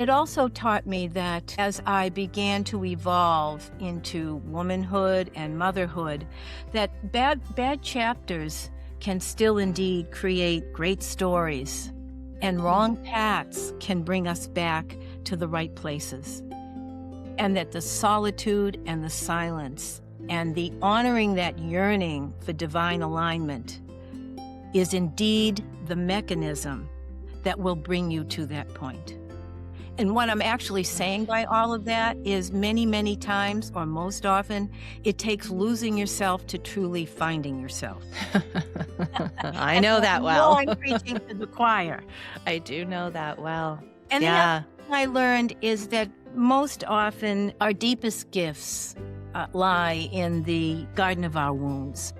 It also taught me that as I began to evolve into womanhood and motherhood, that bad chapters can still indeed create great stories, and wrong paths can bring us back to the right places. And that the solitude and the silence and the honoring that yearning for divine alignment is indeed the mechanism that will bring you to that point. And what I'm actually saying by all of that is many, many times, or most often, it takes losing yourself to truly finding yourself. I And know I that know well. I'm preaching to the choir. I do know that well. And the other Yeah. thing I learned is that most often our deepest gifts lie in the garden of our wounds.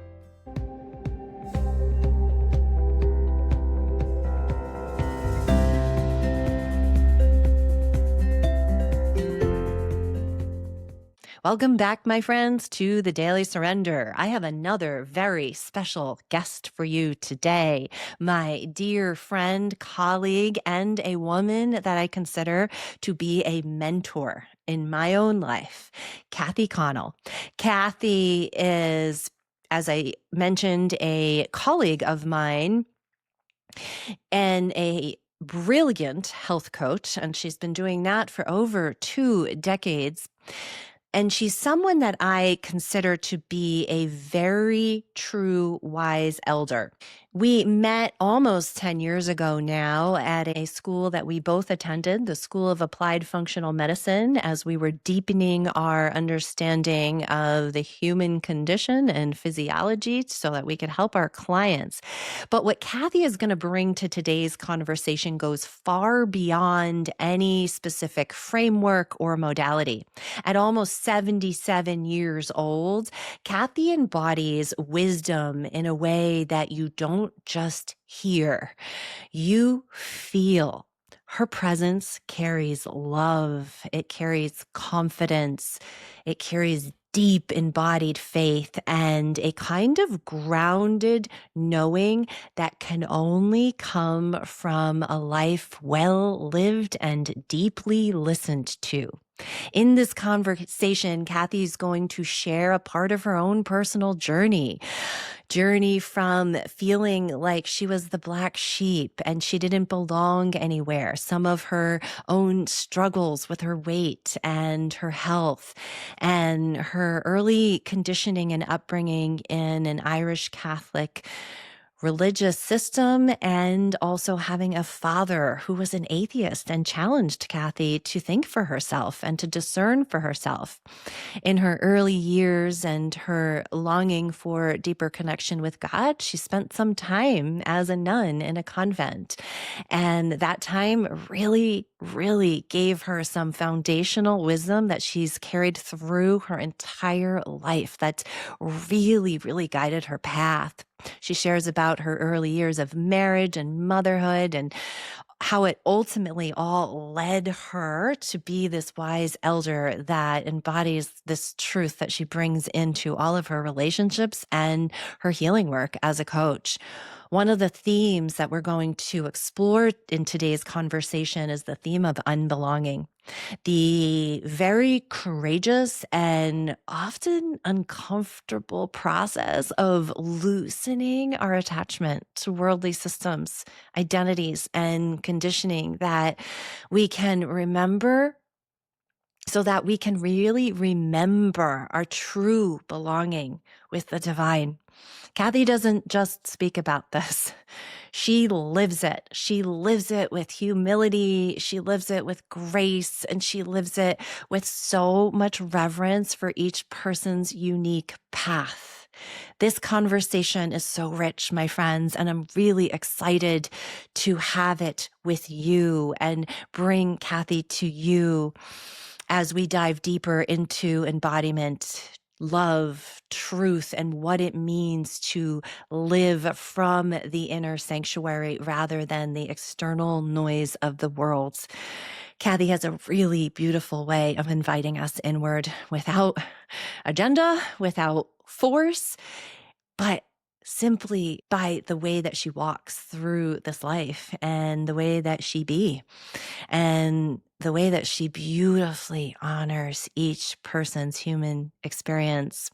Welcome back, my friends, to the Daily Surrender. I have another very special guest for you today. My dear friend, colleague, and a woman that I consider to be a mentor in my own life, Kathy Connell. Kathy is, as I mentioned, a colleague of mine and a brilliant health coach, and she's been doing that for over 2 decades. And she's someone that I consider to be a very true, wise elder. We met almost 10 years ago now at a school that we both attended, the School of Applied Functional Medicine, as we were deepening our understanding of the human condition and physiology so that we could help our clients. But what Kathy is going to bring to today's conversation goes far beyond any specific framework or modality. At almost 77 years old, Kathy embodies wisdom in a way that you don't just hear, you feel. Her presence carries love, it carries confidence, it carries deep embodied faith and a kind of grounded knowing that can only come from a life well lived and deeply listened to. In this conversation, Kathy's going to share a part of her own personal journey from feeling like she was the black sheep and she didn't belong anywhere, some of her own struggles with her weight and her health, and her early conditioning and upbringing in an Irish Catholic religious system, and also having a father who was an atheist and challenged Kathy to think for herself and to discern for herself. In her early years and her longing for deeper connection with God, she spent some time as a nun in a convent. And that time really gave her some foundational wisdom that she's carried through her entire life that's really guided her path. She shares about her early years of marriage and motherhood and how it ultimately all led her to be this wise elder that embodies this truth that she brings into all of her relationships and her healing work as a coach. One of the themes that we're going to explore in today's conversation is the theme of unbelonging. The very courageous and often uncomfortable process of loosening our attachment to worldly systems, identities, and conditioning that we can remember so that we can really remember our true belonging with the divine. Kathy doesn't just speak about this. She lives it. She lives it with humility. She lives it with grace, and she lives it with so much reverence for each person's unique path. This conversation is so rich, my friends, and I'm really excited to have it with you and bring Kathy to you as we dive deeper into embodiment, love, truth, and what it means to live from the inner sanctuary rather than the external noise of the world. Kathy has a really beautiful way of inviting us inward without agenda, without force, but simply by the way that she walks through this life and the way that she be and the way that she beautifully honors each person's human experience.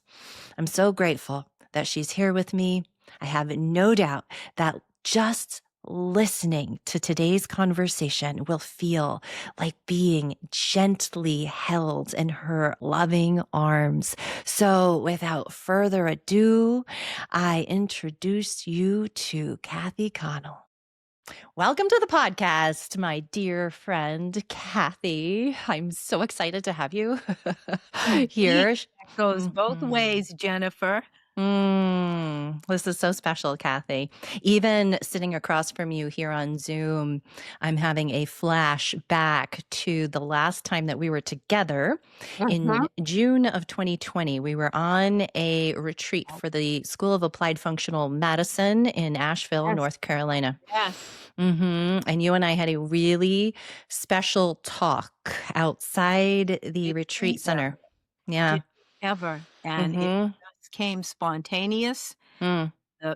I'm so grateful that she's here with me. I have no doubt that just listening to today's conversation will feel like being gently held in her loving arms. So, without further ado, I introduce you to Kathy Connell. Welcome to the podcast, my dear friend Kathy. I'm so excited to have you Indeed, here. that goes both Mhm. ways, Jennifer. This is so special, Kathy. Even sitting across from you here on Zoom, I'm having a flashback to the last time that we were together Mhm. in June of 2020. We were on a retreat for the School of Applied Functional Medicine in Asheville, Yes, North Carolina. yes. And you and I had a really special talk outside the Did retreat we center. ever? Yeah. Did we ever? And it Mm-hmm. just came spontaneous. Mm.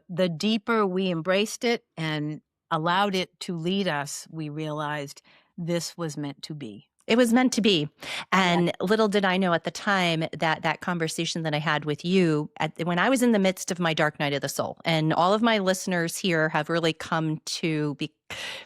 The deeper we embraced it and allowed it to lead us, we realized this was meant to be. It was meant to be. Yes. And little did I know at the time that that conversation that I had with you when I was in the midst of my dark night of the soul, and all of my listeners here have really come to be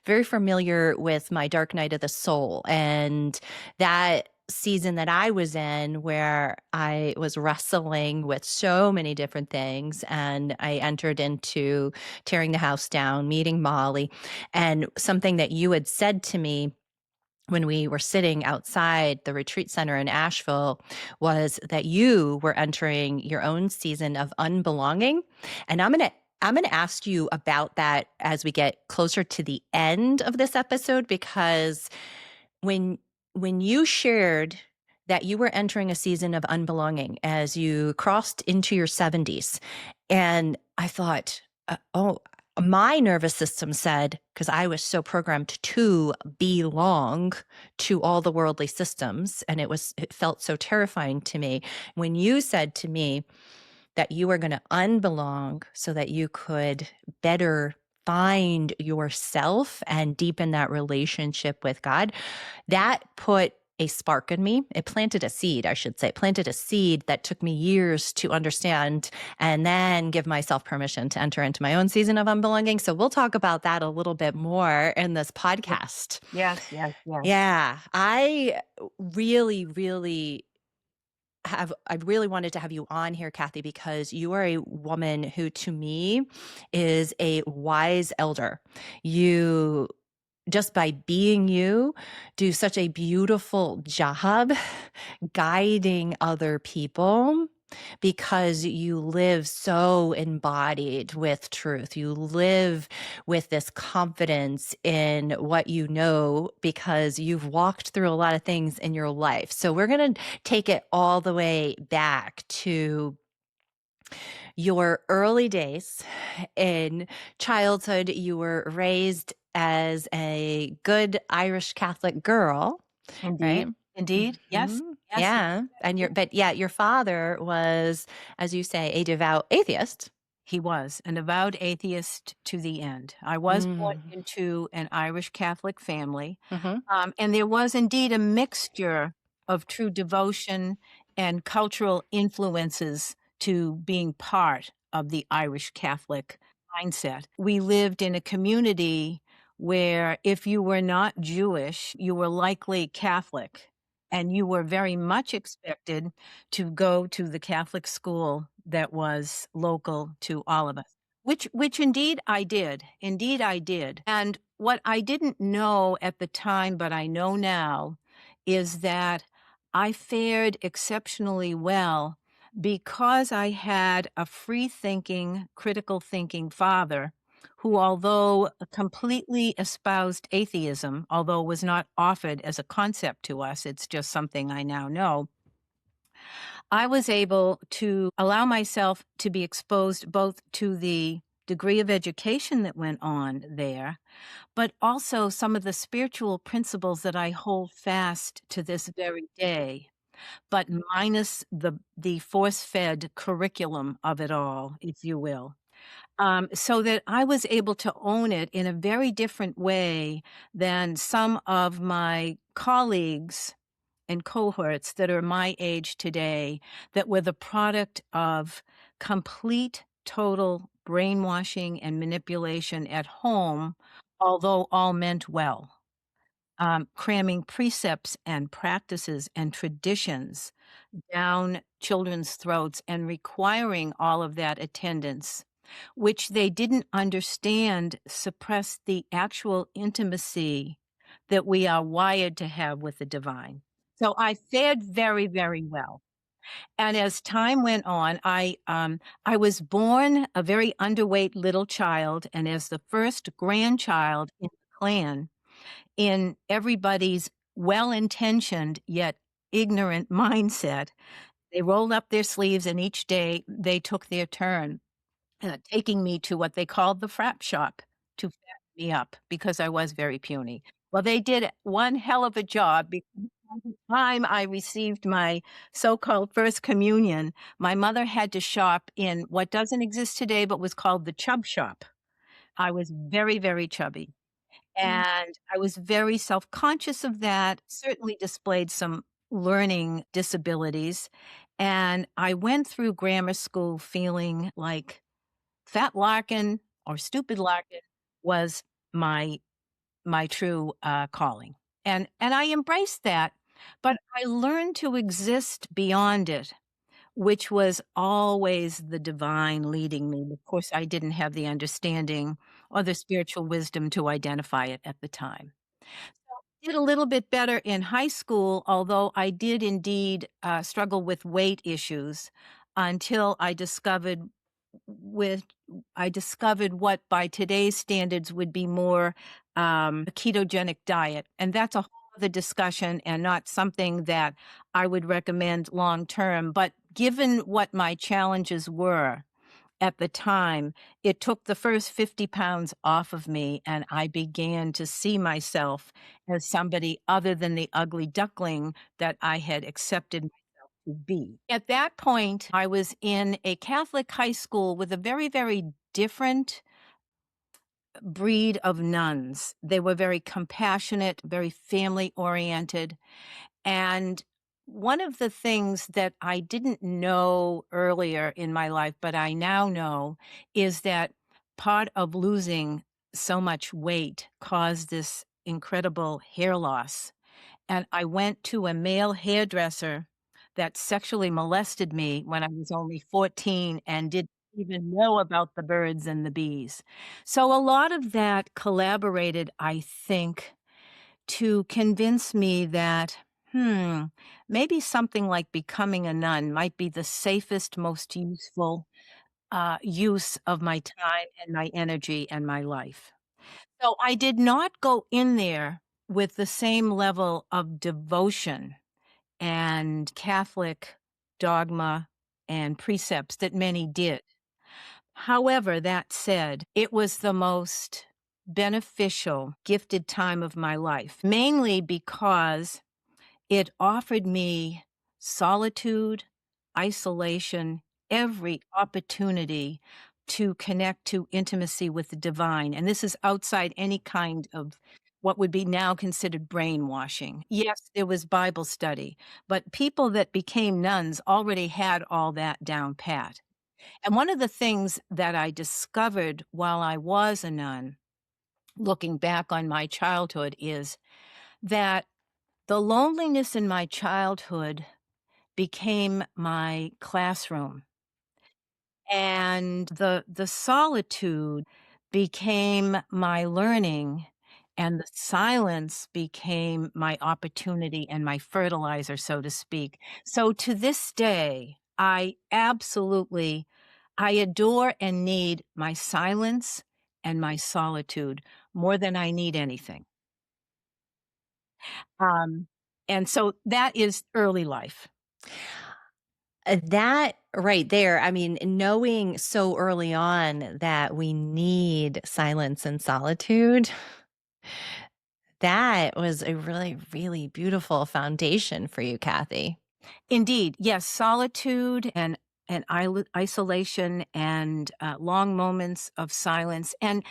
very familiar with my dark night of the soul and that season that I was in where I was wrestling with so many different things. And I entered into tearing the house down, meeting Molly, and something that you had said to me when we were sitting outside the retreat center in Asheville was that you were entering your own season of unbelonging. And I'm going to ask you about that as we get closer to the end of this episode, because when when you shared that you were entering a season of unbelonging as you crossed into your 70s, and I thought, oh, my nervous system said, because I was so programmed to belong to all the worldly systems, and it felt so terrifying to me when you said to me that you were going to unbelong so that you could better find yourself and deepen that relationship with God. That put a spark in me. It planted a seed, I should say, planted a seed that took me years to understand and then give myself permission to enter into my own season of unbelonging. So we'll talk about that a little bit more in this podcast. Yes, yes, yes. Yeah, I really, really I really wanted to have you on here, Kathy, because you are a woman who, to me, is a wise elder. You, just by being you, do such a beautiful job guiding other people because you live so embodied with truth. You live with this confidence in what you know because you've walked through a lot of things in your life. So we're going to take it all the way back to your early days in childhood. You were raised as a good Irish Catholic girl, right? Indeed. Indeed. Yes. Yes. Yeah. And your father was, as you say, a devout atheist. He was an avowed atheist to the end. I was born Mm. into an Irish Catholic family, Hmm. and there was indeed a mixture of true devotion and cultural influences to being part of the Irish Catholic mindset. We lived in a community where if you were not Jewish, you were likely Catholic, and you were very much expected to go to the Catholic school that was local to all of us, which indeed I did. Indeed I did. And what I didn't know at the time, but I know now, is that I fared exceptionally well because I had a free-thinking, critical thinking father who, although completely espoused atheism, although was not offered as a concept to us, it's just something I now know, I was able to allow myself to be exposed both to the degree of education that went on there, but also some of the spiritual principles that I hold fast to this very day, but minus the force-fed curriculum of it all, if you will. so that I was able to own it in a very different way than some of my colleagues and cohorts that are my age today that were the product of complete, total brainwashing and manipulation at home, although all meant well. Cramming precepts and practices and traditions down children's throats and requiring all of that attendance, which they didn't understand suppressed the actual intimacy that we are wired to have with the divine. So I fared very, very well. And as time went on, I was born a very underweight little child, and as the first grandchild in the clan, in everybody's well-intentioned yet ignorant mindset, they rolled up their sleeves and each day they took their turn, taking me to what they called the frap shop to fatten me up because I was very puny. Well, they did one hell of a job because by the time I received my so-called first communion, my mother had to shop in what doesn't exist today but was called the chub shop. I was very, very chubby. And I was very self-conscious of that, certainly displayed some learning disabilities, and I went through grammar school feeling like Fat Larkin or Stupid Larkin was my true, calling, and I embraced that, but I learned to exist beyond it, which was always the divine leading me. Of course, I didn't have the understanding or the spiritual wisdom to identify it at the time. Did a little bit better in high school, although I did indeed, struggle with weight issues until with I discovered what by today's standards would be more, a ketogenic diet, and that's a whole other discussion and not something that I would recommend long term, but given what my challenges were at the time, it took the first 50 pounds off of me, and I began to see myself as somebody other than the ugly duckling that I had accepted myself to be. At that point, I was in a Catholic high school with a very, very different breed of nuns. They were very compassionate, very family oriented, and one of the things that I didn't know earlier in my life, but I now know, is that part of losing so much weight caused this incredible hair loss. And I went to a male hairdresser that sexually molested me when I was only 14 and didn't even know about the birds and the bees. So a lot of that collaborated, I think, to convince me that, maybe something like becoming a nun might be the safest, most useful use of my time and my energy and my life. So I did not go in there with the same level of devotion and Catholic dogma and precepts that many did. However, that said, it was the most beneficial, gifted time of my life, mainly because it offered me solitude, isolation, every opportunity to connect to intimacy with the divine. And this is outside any kind of what would be now considered brainwashing. Yes, there was Bible study, but people that became nuns already had all that down pat. And one of the things that I discovered while I was a nun, looking back on my childhood, is that the loneliness in my childhood became my classroom, and the solitude became my learning, and the silence became my opportunity and my fertilizer, so to speak. So to this day, I adore and need my silence and my solitude more than I need anything. Um, and so that is early life. That right there, I mean, knowing so early on that we need silence and solitude, that was a really, really beautiful foundation for you, Kathy. Indeed, yes, solitude and and isolation and long moments of silence. And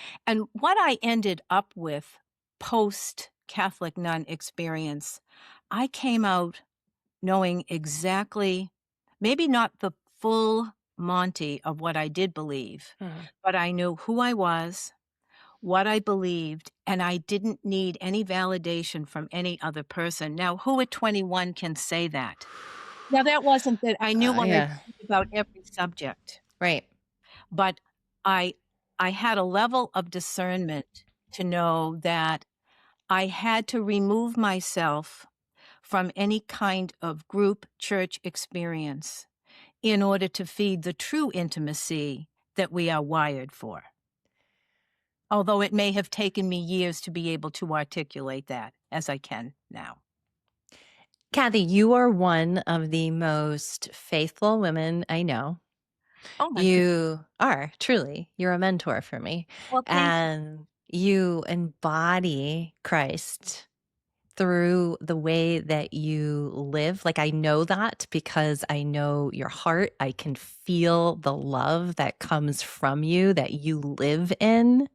what I ended up with post Catholic nun experience, I came out knowing exactly, maybe not the full Monty of what I did believe, Mm. but I knew who I was, what I believed, and I didn't need any validation from any other person. Now, who at 21 can say that? Now, that wasn't that I knew what I Yeah. believed about every subject, Right. but I I had a level of discernment to know that I had to remove myself from any kind of group church experience in order to feed the true intimacy that we are wired for. Although it may have taken me years to be able to articulate that as I can now. Kathy, you are one of the most faithful women I know. Oh my good. You are truly, you're a mentor for me. Well, thank you. And you embody Christ through the way that you live. Like, I know that because I know your heart. I can feel the love that comes from you that you live in.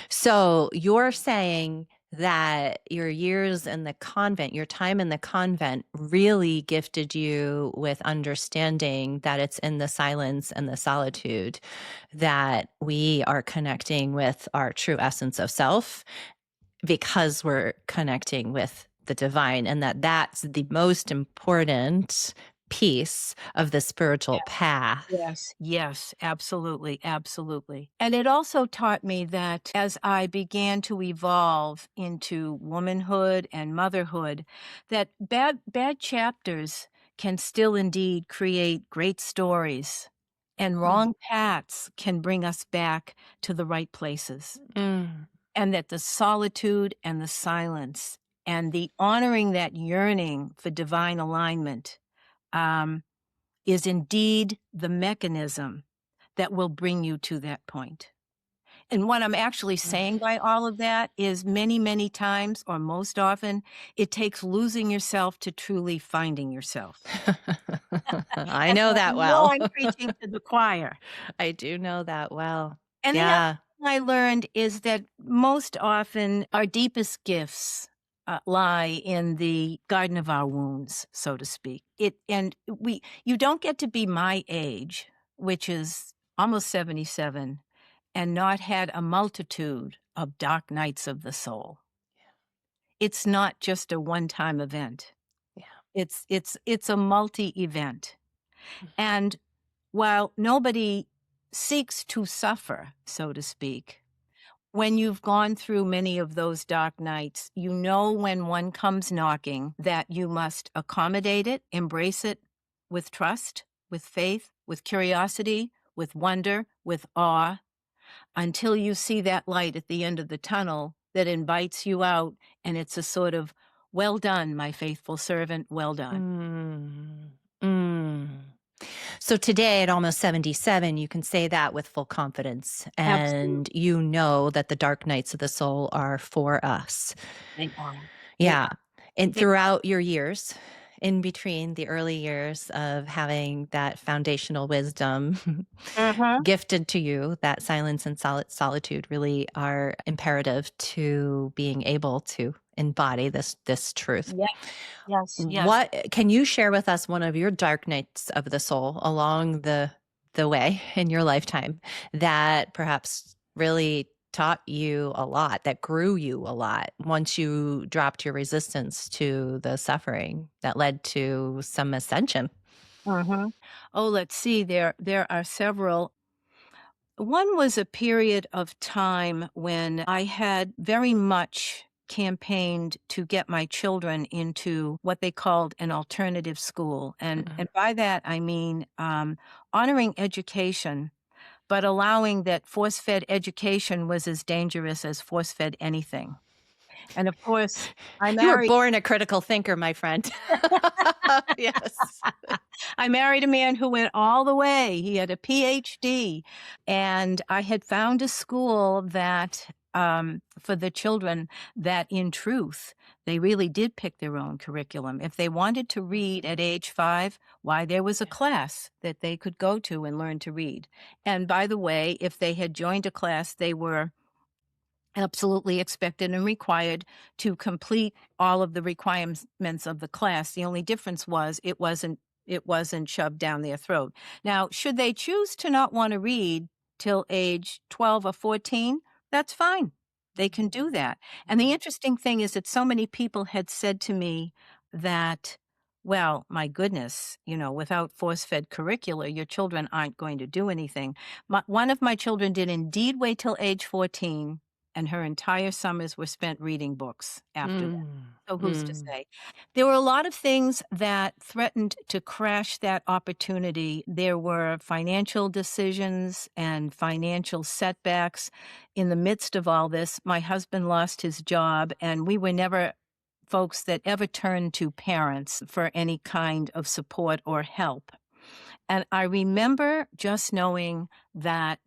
So you're saying that your years in the convent, your time in the convent really gifted you with understanding that it's in the silence and the solitude that we are connecting with our true essence of self, because we're connecting with the divine, and that that's the most important piece of the spiritual path. Yes, yes, absolutely, absolutely. And it also taught me that as I began to evolve into womanhood and motherhood, that bad chapters can still indeed create great stories, and Mm. wrong paths can bring us back to the right places. Mm. And that the solitude and the silence and the honoring that yearning for divine alignment, um, is indeed the mechanism that will bring you to that point. And what I'm actually saying by all of that is many, many times, or most often, it takes losing yourself to truly finding yourself. I And know I that know well. I'm preaching to the choir. I do know that well. And the other Yeah. thing I learned is that most often our deepest gifts lie in the garden of our wounds, so to speak. You don't get to be my age, which is almost 77, and not had a multitude of dark nights of the soul. It's not just a one-time event. Yeah. It's a multi-event. And while nobody seeks to suffer, so to speak, when you've gone through many of those dark nights, you know when one comes knocking that you must accommodate it, embrace it with trust, with faith, with curiosity, with wonder, with awe, until you see that light at the end of the tunnel that invites you out. And it's a sort of, well done, my faithful servant, well done. Mm. Mm. So today at almost 77, you can say that with full confidence. Absolutely. And you know that the dark nights of the soul are for us. They are. They Yeah. are. And They throughout your years, in between the early years of having that foundational wisdom are. gifted to you, that silence and solitude really are imperative to being able to embody this truth. Yes, yes, yes. What can you share with us one of your dark nights of the soul along the way in your lifetime that perhaps really taught you a lot, that grew you a lot once you dropped your resistance to the suffering that led to some ascension? Mhm. Oh, let's see, there are several. One was a period of time when I had very much campaigned to get my children into what they called an alternative school, and Mm. by that, I mean, honoring education, but allowing that force-fed education was as dangerous as force-fed anything. And, of course, I You were married born a critical thinker, my friend. Yes. I married a man who went all the way. He had a PhD, and I had found a school that for the children that in truth, they really did pick their own curriculum. If they wanted to read at age 5, why, there was a class that they could go to and learn to read. And by the way, if they had joined a class, they were absolutely expected and required to complete all of the requirements of the class. The only difference was it wasn't shoved down their throat. Now, should they choose to not want to read till age 12 or 14, that's fine. They can do that. And the interesting thing is that so many people had said to me that, well, my goodness, without force-fed curricula, your children aren't going to do anything. One of my children did indeed wait till age 14, and her entire summers were spent reading books after that. So who's to say? There were a lot of things that threatened to crash that opportunity. There were financial decisions and financial setbacks. In the midst of all this, my husband lost his job, and we were never folks that ever turned to parents for any kind of support or help. And I remember just knowing that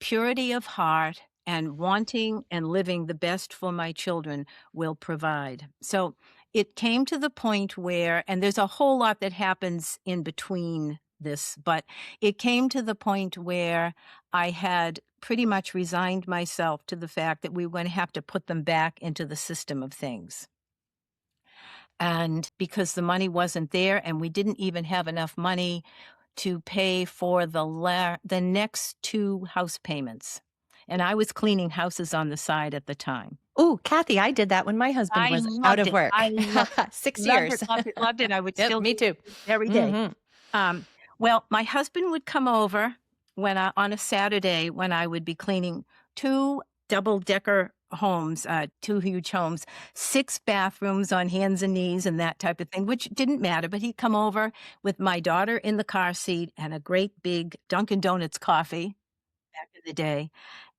purity of heart and wanting and living the best for my children will provide. So it came to the point where, and there's a whole lot that happens in between this, but it came to the point where I had pretty much resigned myself to the fact that we were going to have to put them back into the system of things. And because the money wasn't there, and we didn't even have enough money to pay for the next 2 house payments. And I was cleaning houses on the side at the time. Oh, Kathy, I did that when my husband I was out loved of it. work. I loved it. 6 Loved years. it, loved it, loved it. I would Yep, still me do too. it every day. Mhm. Well, my husband would come over on a Saturday when I would be cleaning 2 double-decker homes, 2 huge homes, 6 bathrooms on hands and knees and that type of thing, which didn't matter. But he'd come over with my daughter in the car seat and a great big Dunkin' Donuts coffee back in the day.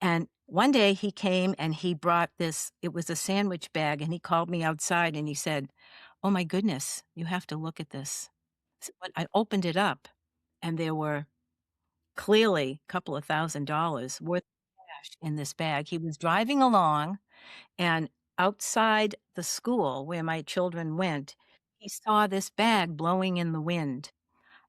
And one day he came and he brought this, it was a sandwich bag, and he called me outside and he said, "Oh my goodness, you have to look at this." So when I opened it up, and there were clearly a couple of $1,000 worth of cash in this bag. He was driving along, and outside the school where my children went, he saw this bag blowing in the wind.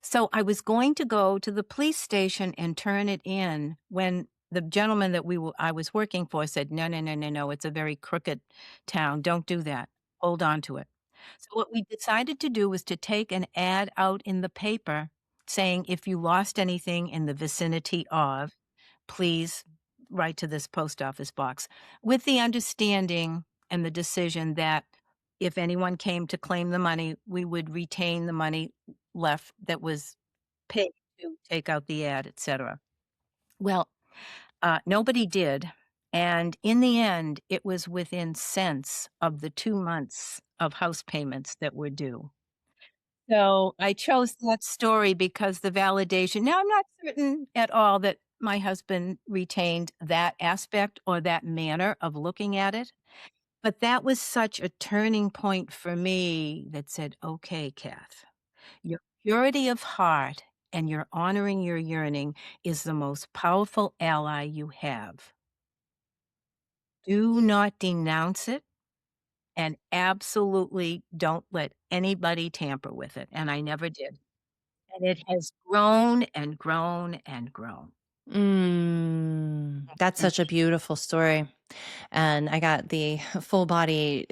So I was going to go to the police station and turn it in when the gentleman that I was working for said, "No, no, no, no, no, it's a very crooked town. Don't do that. Hold on to it." So what we decided to do was to take an ad out in the paper saying, "If you lost anything in the vicinity of, please write to this post office box," with the understanding and the decision that if anyone came to claim the money, we would retain the money left that was paid to take out the ad, etc. Well, nobody did. And in the end, it was within cents of the 2 months of house payments that were due. So I chose that story because the validation. Now, I'm not certain at all that my husband retained that aspect or that manner of looking at it, but that was such a turning point for me that said, "Okay, Kath, your purity of heart and your honoring your yearning is the most powerful ally you have. Do not denounce it, and absolutely don't let anybody tamper with it." And I never did. And it has grown and grown and grown. That's Mm. such a beautiful story. And I got the full body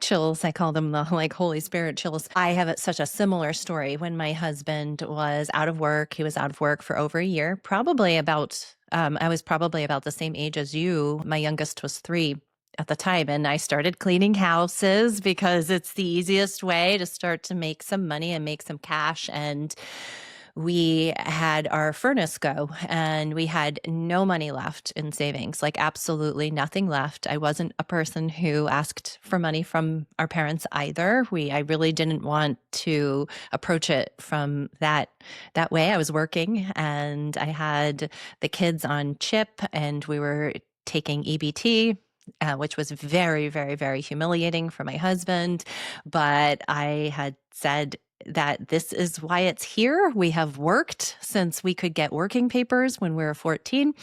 chills. I call them the like Holy Spirit chills. I have such a similar story when my husband was out of work. He was out of work for over a year, probably about, I was probably about the same age as you. My youngest was 3 at the time. And I started cleaning houses because it's the easiest way to start to make some money and make some cash. And we had our furnace go and we had no money left in savings, like absolutely nothing left. I wasn't a person who asked for money from our parents either. I really didn't want to approach it from that way. I was working and I had the kids on chip and we were taking EBT. Which was very, very, very humiliating for my husband. But I had said, that this is why it's here. We have worked since we could get working papers when we were 14.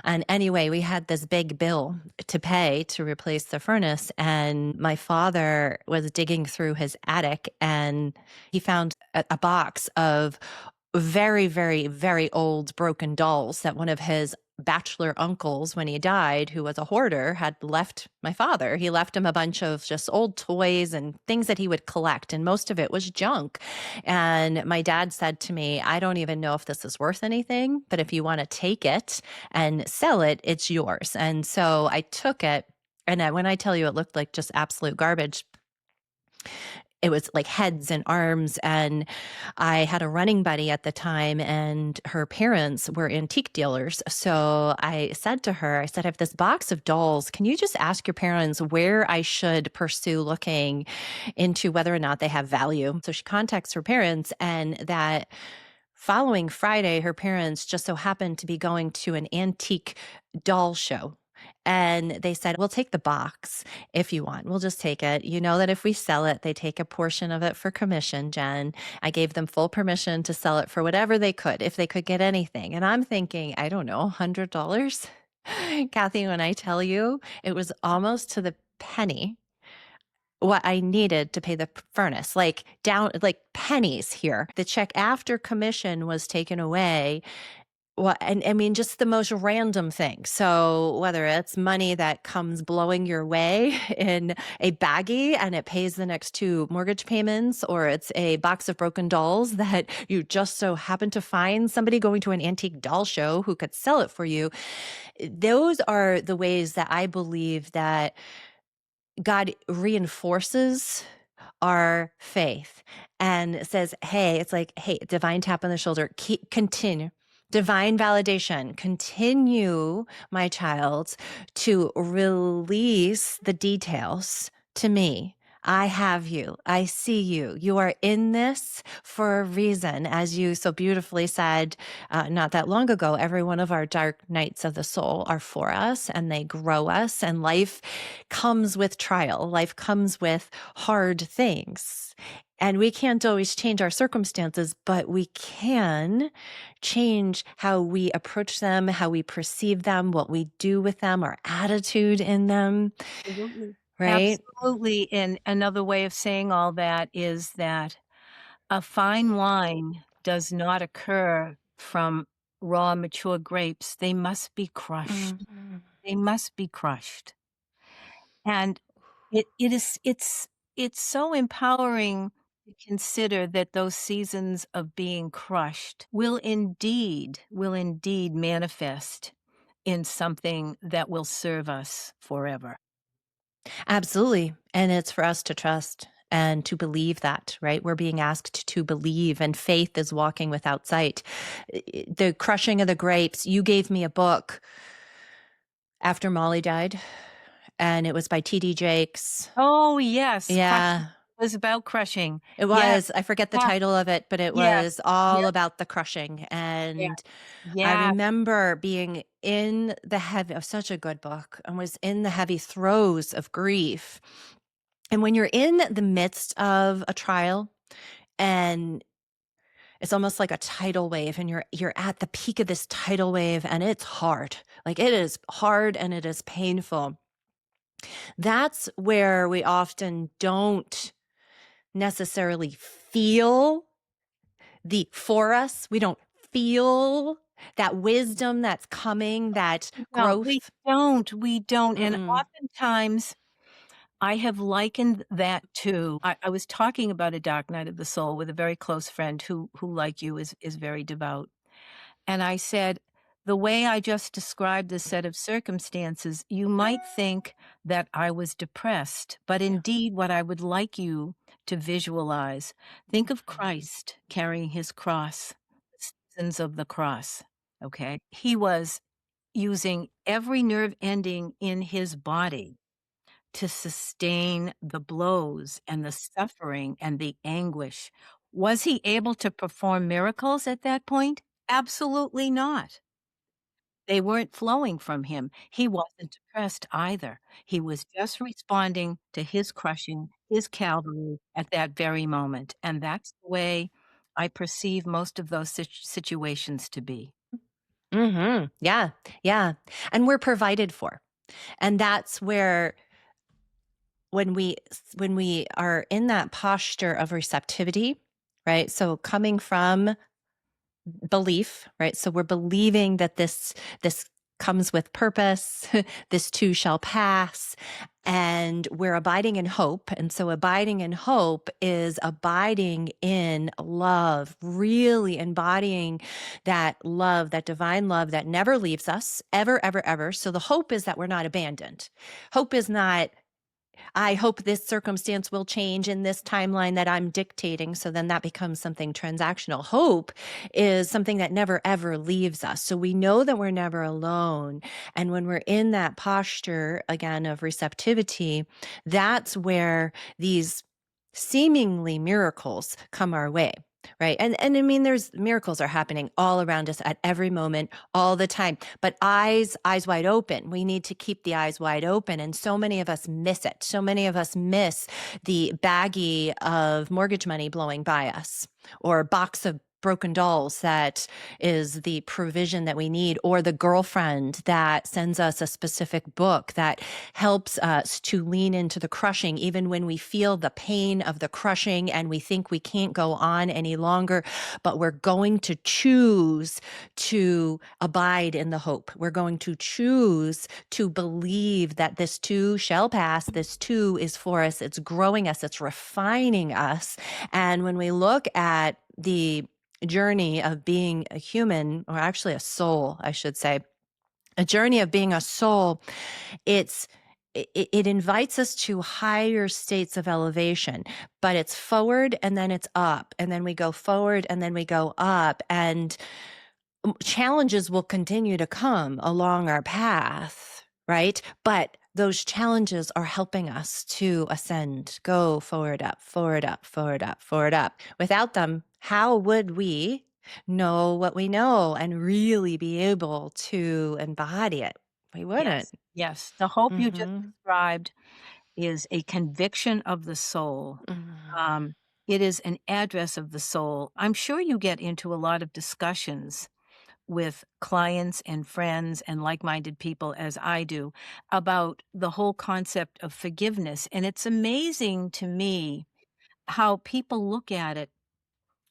And anyway, we had this big bill to pay to replace the furnace. And my father was digging through his attic and he found a box of very, very, very old broken dolls that one of his bachelor uncles, when he died, who was a hoarder, had left my father. He left him a bunch of just old toys and things that he would collect, and most of it was junk. And my dad said to me, I don't even know if this is worth anything, but if you want to take it and sell it, it's yours. And so I took it. And when I tell you it looked like just absolute garbage, it was like heads and arms. And I had a running buddy at the time, and her parents were antique dealers. So I said to her, I said, I have this box of dolls. Can you just ask your parents where I should pursue looking into whether or not they have value? So she contacts her parents, and that following Friday, her parents just so happened to be going to an antique doll show. And they said, we'll take the box if you want. We'll just take it. You know that if we sell it, they take a portion of it for commission, Jen. I gave them full permission to sell it for whatever they could, if they could get anything. And I'm thinking, I don't know, $100? Kathy, when I tell you, it was almost to the penny what I needed to pay the furnace, like down, like pennies here. The check after commission was taken away. Well, and I mean, just the most random thing. So whether it's money that comes blowing your way in a baggie and it pays the next two mortgage payments, or it's a box of broken dolls that you just so happen to find somebody going to an antique doll show who could sell it for you. Those are the ways that I believe that God reinforces our faith and says, hey, it's like, hey, divine tap on the shoulder, continue. Divine validation, continue, my child, to release the details to me. I have you. I see you. You are in this for a reason. As you so beautifully said not that long ago, every one of our dark nights of the soul are for us and they grow us. And life comes with trial. Life comes with hard things. And we can't always change our circumstances, but we can change how we approach them, how we perceive them, what we do with them, our attitude in them. Absolutely. Right? Absolutely. And another way of saying all that is that a fine wine does not occur from raw, mature grapes. They must be crushed. Mhm. They must be crushed. And it's so empowering to consider that those seasons of being crushed will indeed manifest in something that will serve us forever. Absolutely. And it's for us to trust and to believe that, right? We're being asked to believe, and faith is walking without sight. The crushing of the grapes, you gave me a book after Molly died, and it was by T.D. Jakes. Oh, yes, crushing Yeah, was about crushing. it Yes, was. I forget the yeah, title of it, but it yes, was all yes, about the crushing. yes, And I yes. remember being in the heavy of such a good book and was in the heavy throes of grief. And when you're in the midst of a trial and it's almost like a tidal wave and you're at the peak of this tidal wave and it's hard. Like it is hard and it is painful. That's where we often don't necessarily feel the for us. We don't feel that wisdom that's coming, that No, we growth. don't, we don't, and Mm-mm. oftentimes I have likened that to I was talking about a dark night of the soul with a very close friend who like you is very devout. And I said, the way I just described this set of circumstances, you might think that I was depressed, but Yeah. indeed what I would like you to visualize, think of Christ carrying his cross, the seasons of the cross. Okay. He was using every nerve ending in his body to sustain the blows and the suffering and the anguish. Was he able to perform miracles at that point? Absolutely not. They weren't flowing from him. He wasn't depressed either. He was just responding to his crushing is Calvary at that very moment, and that's the way I perceive most of those situations to be. Yeah. Yeah. And we're provided for. And that's where when we are in that posture of receptivity, right? So coming from belief, right? So we're believing that this comes with purpose, this too shall pass, and we're abiding in hope. And so abiding in hope is abiding in love, really embodying that love, that divine love that never leaves us ever, ever, ever. So the hope is that we're not abandoned. Hope is not, I hope this circumstance will change in this timeline that I'm dictating. So then that becomes something transactional. Hope is something that never ever leaves us. So we know that we're never alone. And when we're in that posture again of receptivity, that's where these seemingly miracles come our way. Right. And I mean, there's miracles are happening all around us at every moment, all the time. But eyes wide open. We need to keep the eyes wide open. And so many of us miss it. So many of us miss the baggie of mortgage money blowing by us, or a box of broken dolls that is the provision that we need, or the girlfriend that sends us a specific book that helps us to lean into the crushing, even when we feel the pain of the crushing and we think we can't go on any longer. But we're going to choose to abide in the hope. We're going to choose to believe that this too shall pass. This too is for us. It's growing us. It's refining us. And when we look at the journey of being a human, or actually a soul, I should say, a journey of being a soul, it's it invites us to higher states of elevation, but it's forward and then it's up, and then we go forward and then we go up, and challenges will continue to come along our path, right? But those challenges are helping us to ascend, go forward, up, forward, up, forward, up, forward, up. Without them, how would we know what we know and really be able to embody it? We wouldn't. Yes, yes. The hope you just Mm-hmm. described is a conviction of the soul. Mm-hmm. Um, it is an address of the soul. I'm sure you get into a lot of discussions with clients and friends and like-minded people, as I do, about the whole concept of forgiveness. And it's amazing to me how people look at it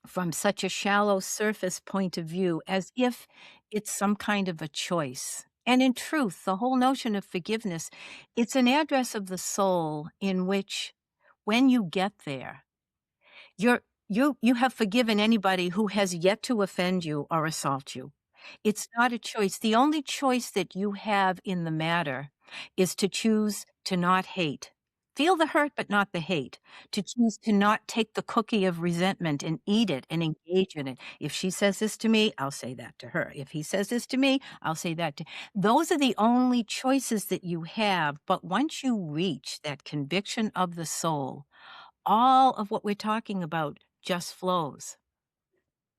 from such a shallow surface point of view, as if it's some kind of a choice. And in truth, the whole notion of forgiveness, it's an address of the soul in which when you get there, you have forgiven anybody who has yet to offend you or assault you. It's not a choice. The only choice that you have in the matter is to choose to not hate. Feel the hurt, but not the hate. To choose to not take the cookie of resentment and eat it and engage in it. If she says this to me, I'll say that to her. If he says this to me, I'll say that to. Those are the only choices that you have. But once you reach that conviction of the soul, all of what we're talking about just flows.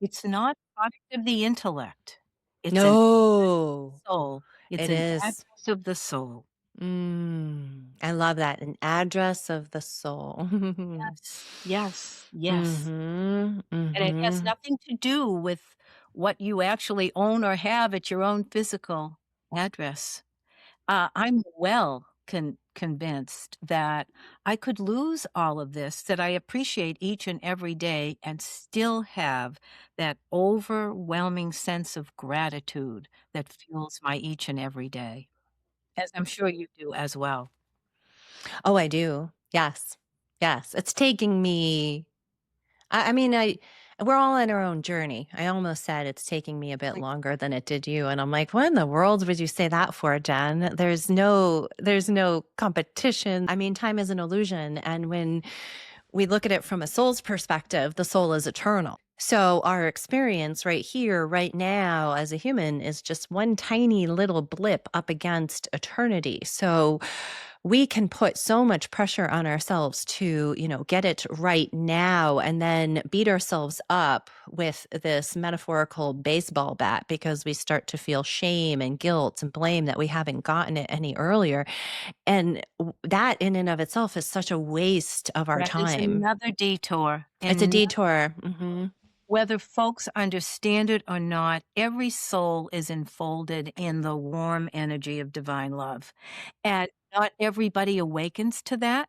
It's not a product of the intellect. It's an No, soul. It's it an is. address of the soul. I love that. An address of the soul. Yes, yes, yes. Mhm, And it has mhm. nothing to do with what you actually own or have at your own physical address. I'm well convinced that I could lose all of this, that I appreciate each and every day and still have that overwhelming sense of gratitude that fuels my each and every day, as I'm sure you do as well. Oh, I do. Yes. Yes. It's taking me I mean, we're all in our own journey. I almost said it's taking me a bit Like, longer than it did you. And I'm like, what in the world would you say that for, Jen? There's no competition. I mean, time is an illusion. And when we look at it from a soul's perspective, the soul is eternal. So our experience right here, right now, as a human is just one tiny little blip up against eternity. So we can put so much pressure on ourselves to, get it right now and then beat ourselves up with this metaphorical baseball bat because we start to feel shame and guilt and blame that we haven't gotten it any earlier. And that in and of itself is such a waste of our That is time. another detour. It's a And detour. whether folks understand it or not, every soul is enfolded in the warm energy of divine love. And not everybody awakens to that,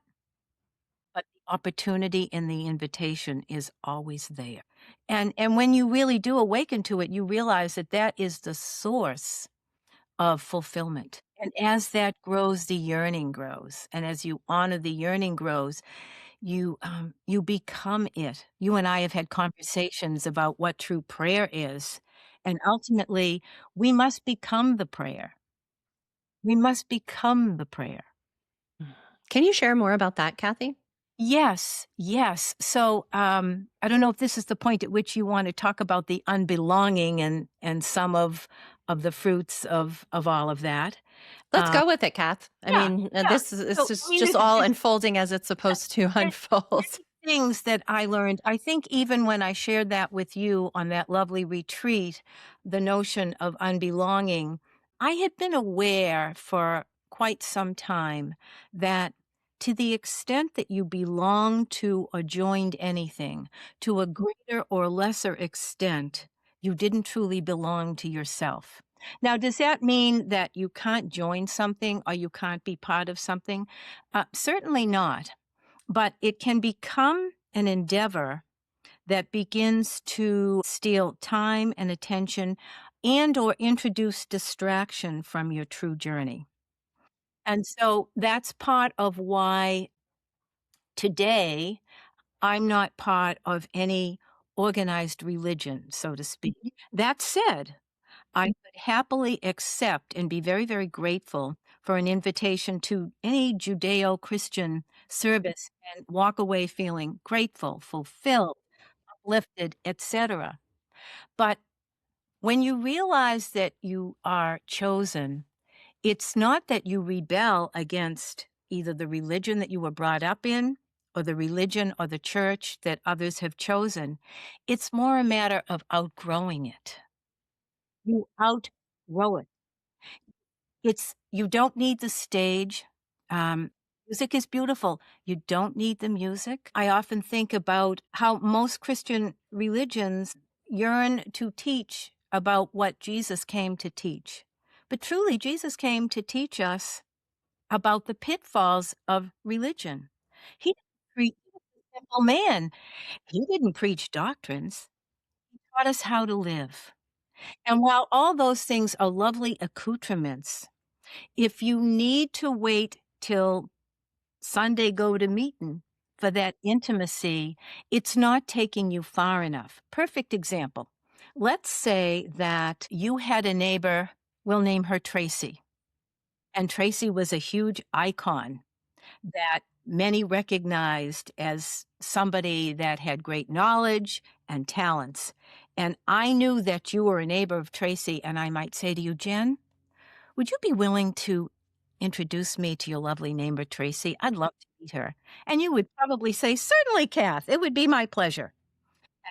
but the opportunity and the invitation is always there. And when you really do awaken to it, you realize that that is the source of fulfillment. And as that grows, the yearning grows. And as you honor the yearning grows, you become it. You and I have had conversations about what true prayer is, and ultimately, we must become the prayer. We must become the prayer. Can you share more about that, Kathy? Yes, yes. So, I don't know if this is the point at which you want to talk about the unbelonging and some of the fruits of all of that. Let's Uh, go with it, Kath. I yeah, mean, yeah. this is So, I just, mean, just all unfolding as it's supposed to many, unfold. many things that I learned. I think even when I shared that with you on that lovely retreat, the notion of unbelonging, I had been aware for quite some time that to the extent that you belong to or joined anything, to a greater or lesser extent, you didn't truly belong to yourself. Now, does that mean that you can't join something or you can't be part of something? Certainly not. But it can become an endeavor that begins to steal time and attention and or introduce distraction from your true journey. And so that's part of why today I'm not part of any organized religion, so to speak. That said, I could happily accept and be very, very grateful for an invitation to any Judeo Christian service and walk away feeling grateful, fulfilled, uplifted, etc. But when you realize that you are chosen, it's not that you rebel against either the religion that you were brought up in or the religion or the church that others have chosen. It's more a matter of outgrowing it. You outgrow it. It's you don't need the stage. Music is beautiful. You don't need the music. I often think about how most Christian religions yearn to teach about what Jesus came to teach. But truly, Jesus came to teach us about the pitfalls of religion. He didn't preach he was a simple man. He didn't preach doctrines. He taught us how to live. And while all those things are lovely accoutrements, if you need to wait till Sunday go to meeting for that intimacy, it's not taking you far enough. Perfect example. Let's say that you had a neighbor, we'll name her Tracy, and Tracy was a huge icon that many recognized as somebody that had great knowledge and talents. And I knew that you were a neighbor of Tracy, and I might say to you, Jen, would you be willing to introduce me to your lovely neighbor, Tracy? I'd love to meet her. And you would probably say, certainly, Kath, it would be my pleasure.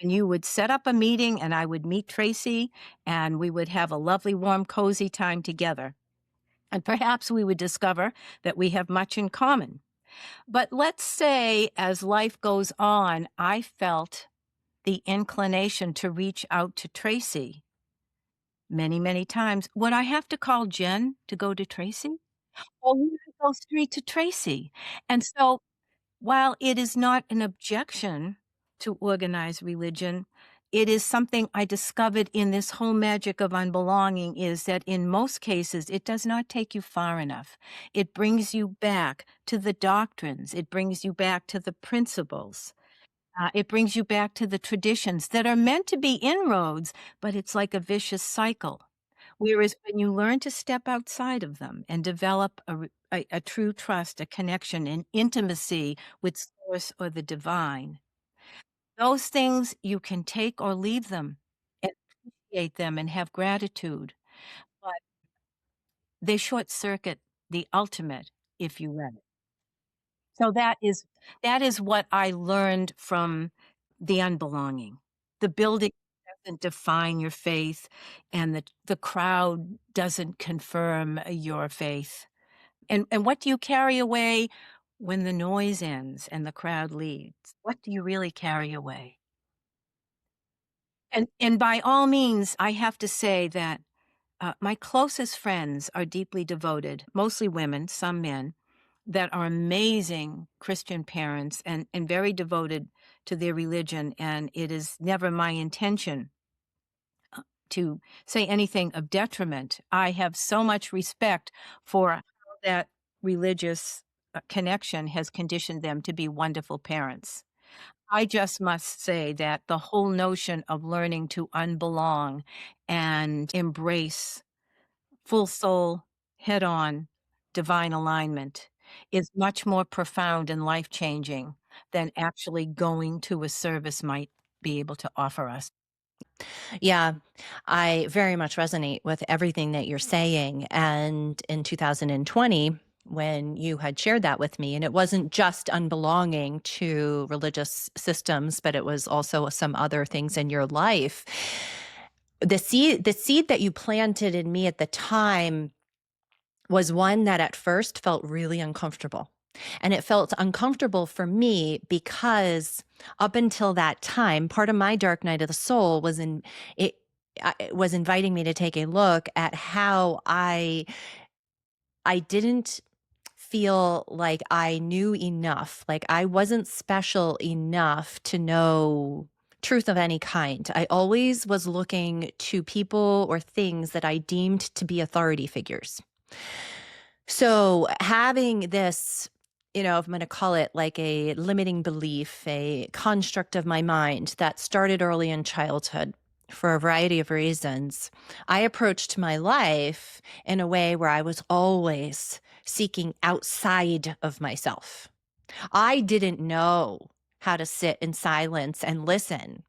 And you would set up a meeting, and I would meet Tracy, and we would have a lovely, warm, cozy time together. And perhaps we would discover that we have much in common. But let's say as life goes on, I felt the inclination to reach out to Tracy many, many times. Would I have to call Jen to go to Tracy? Or would I go straight to Tracy? And so while it is not an objection to organized religion, it is something I discovered in this whole magic of unbelonging is that in most cases, it does not take you far enough. It brings you back to the doctrines. It brings you back to the principles. It brings you back to the traditions that are meant to be inroads, but it's like a vicious cycle. Whereas when you learn to step outside of them and develop a true trust, a connection, an intimacy with source or the divine, those things you can take or leave them and appreciate them and have gratitude, but they short circuit the ultimate. if you let it. So that is what I learned from the unbelonging. The building doesn't define your faith, and the crowd doesn't confirm your faith. And what do you carry away when the noise ends and the crowd leaves? What do you really carry away? And by all means, I have to say that my closest friends are deeply devoted, mostly women, some men, that are amazing Christian parents and very devoted to their religion. And it is never my intention to say anything of detriment. I have so much respect for how that religious connection has conditioned them to be wonderful parents. I just must say that the whole notion of learning to unbelong and embrace full soul, head on, divine alignment is much more profound and life changing than actually going to a service might be able to offer us. Yeah, I very much resonate with everything that you're saying. And in 2020, when you had shared that with me, and it wasn't just unbelonging to religious systems, but it was also some other things in your life. The seed that you planted in me at the time was one that at first felt really uncomfortable. And it felt uncomfortable for me because up until that time, part of my dark night of the soul was in it, it was inviting me to take a look at how I didn't feel like I knew enough, like I wasn't special enough to know truth of any kind. I always was looking to people or things that I deemed to be authority figures. So having this, I'm going to call it like a limiting belief, a construct of my mind that started early in childhood for a variety of reasons, I approached my life in a way where I was always seeking outside of myself. I didn't know how to sit in silence and listen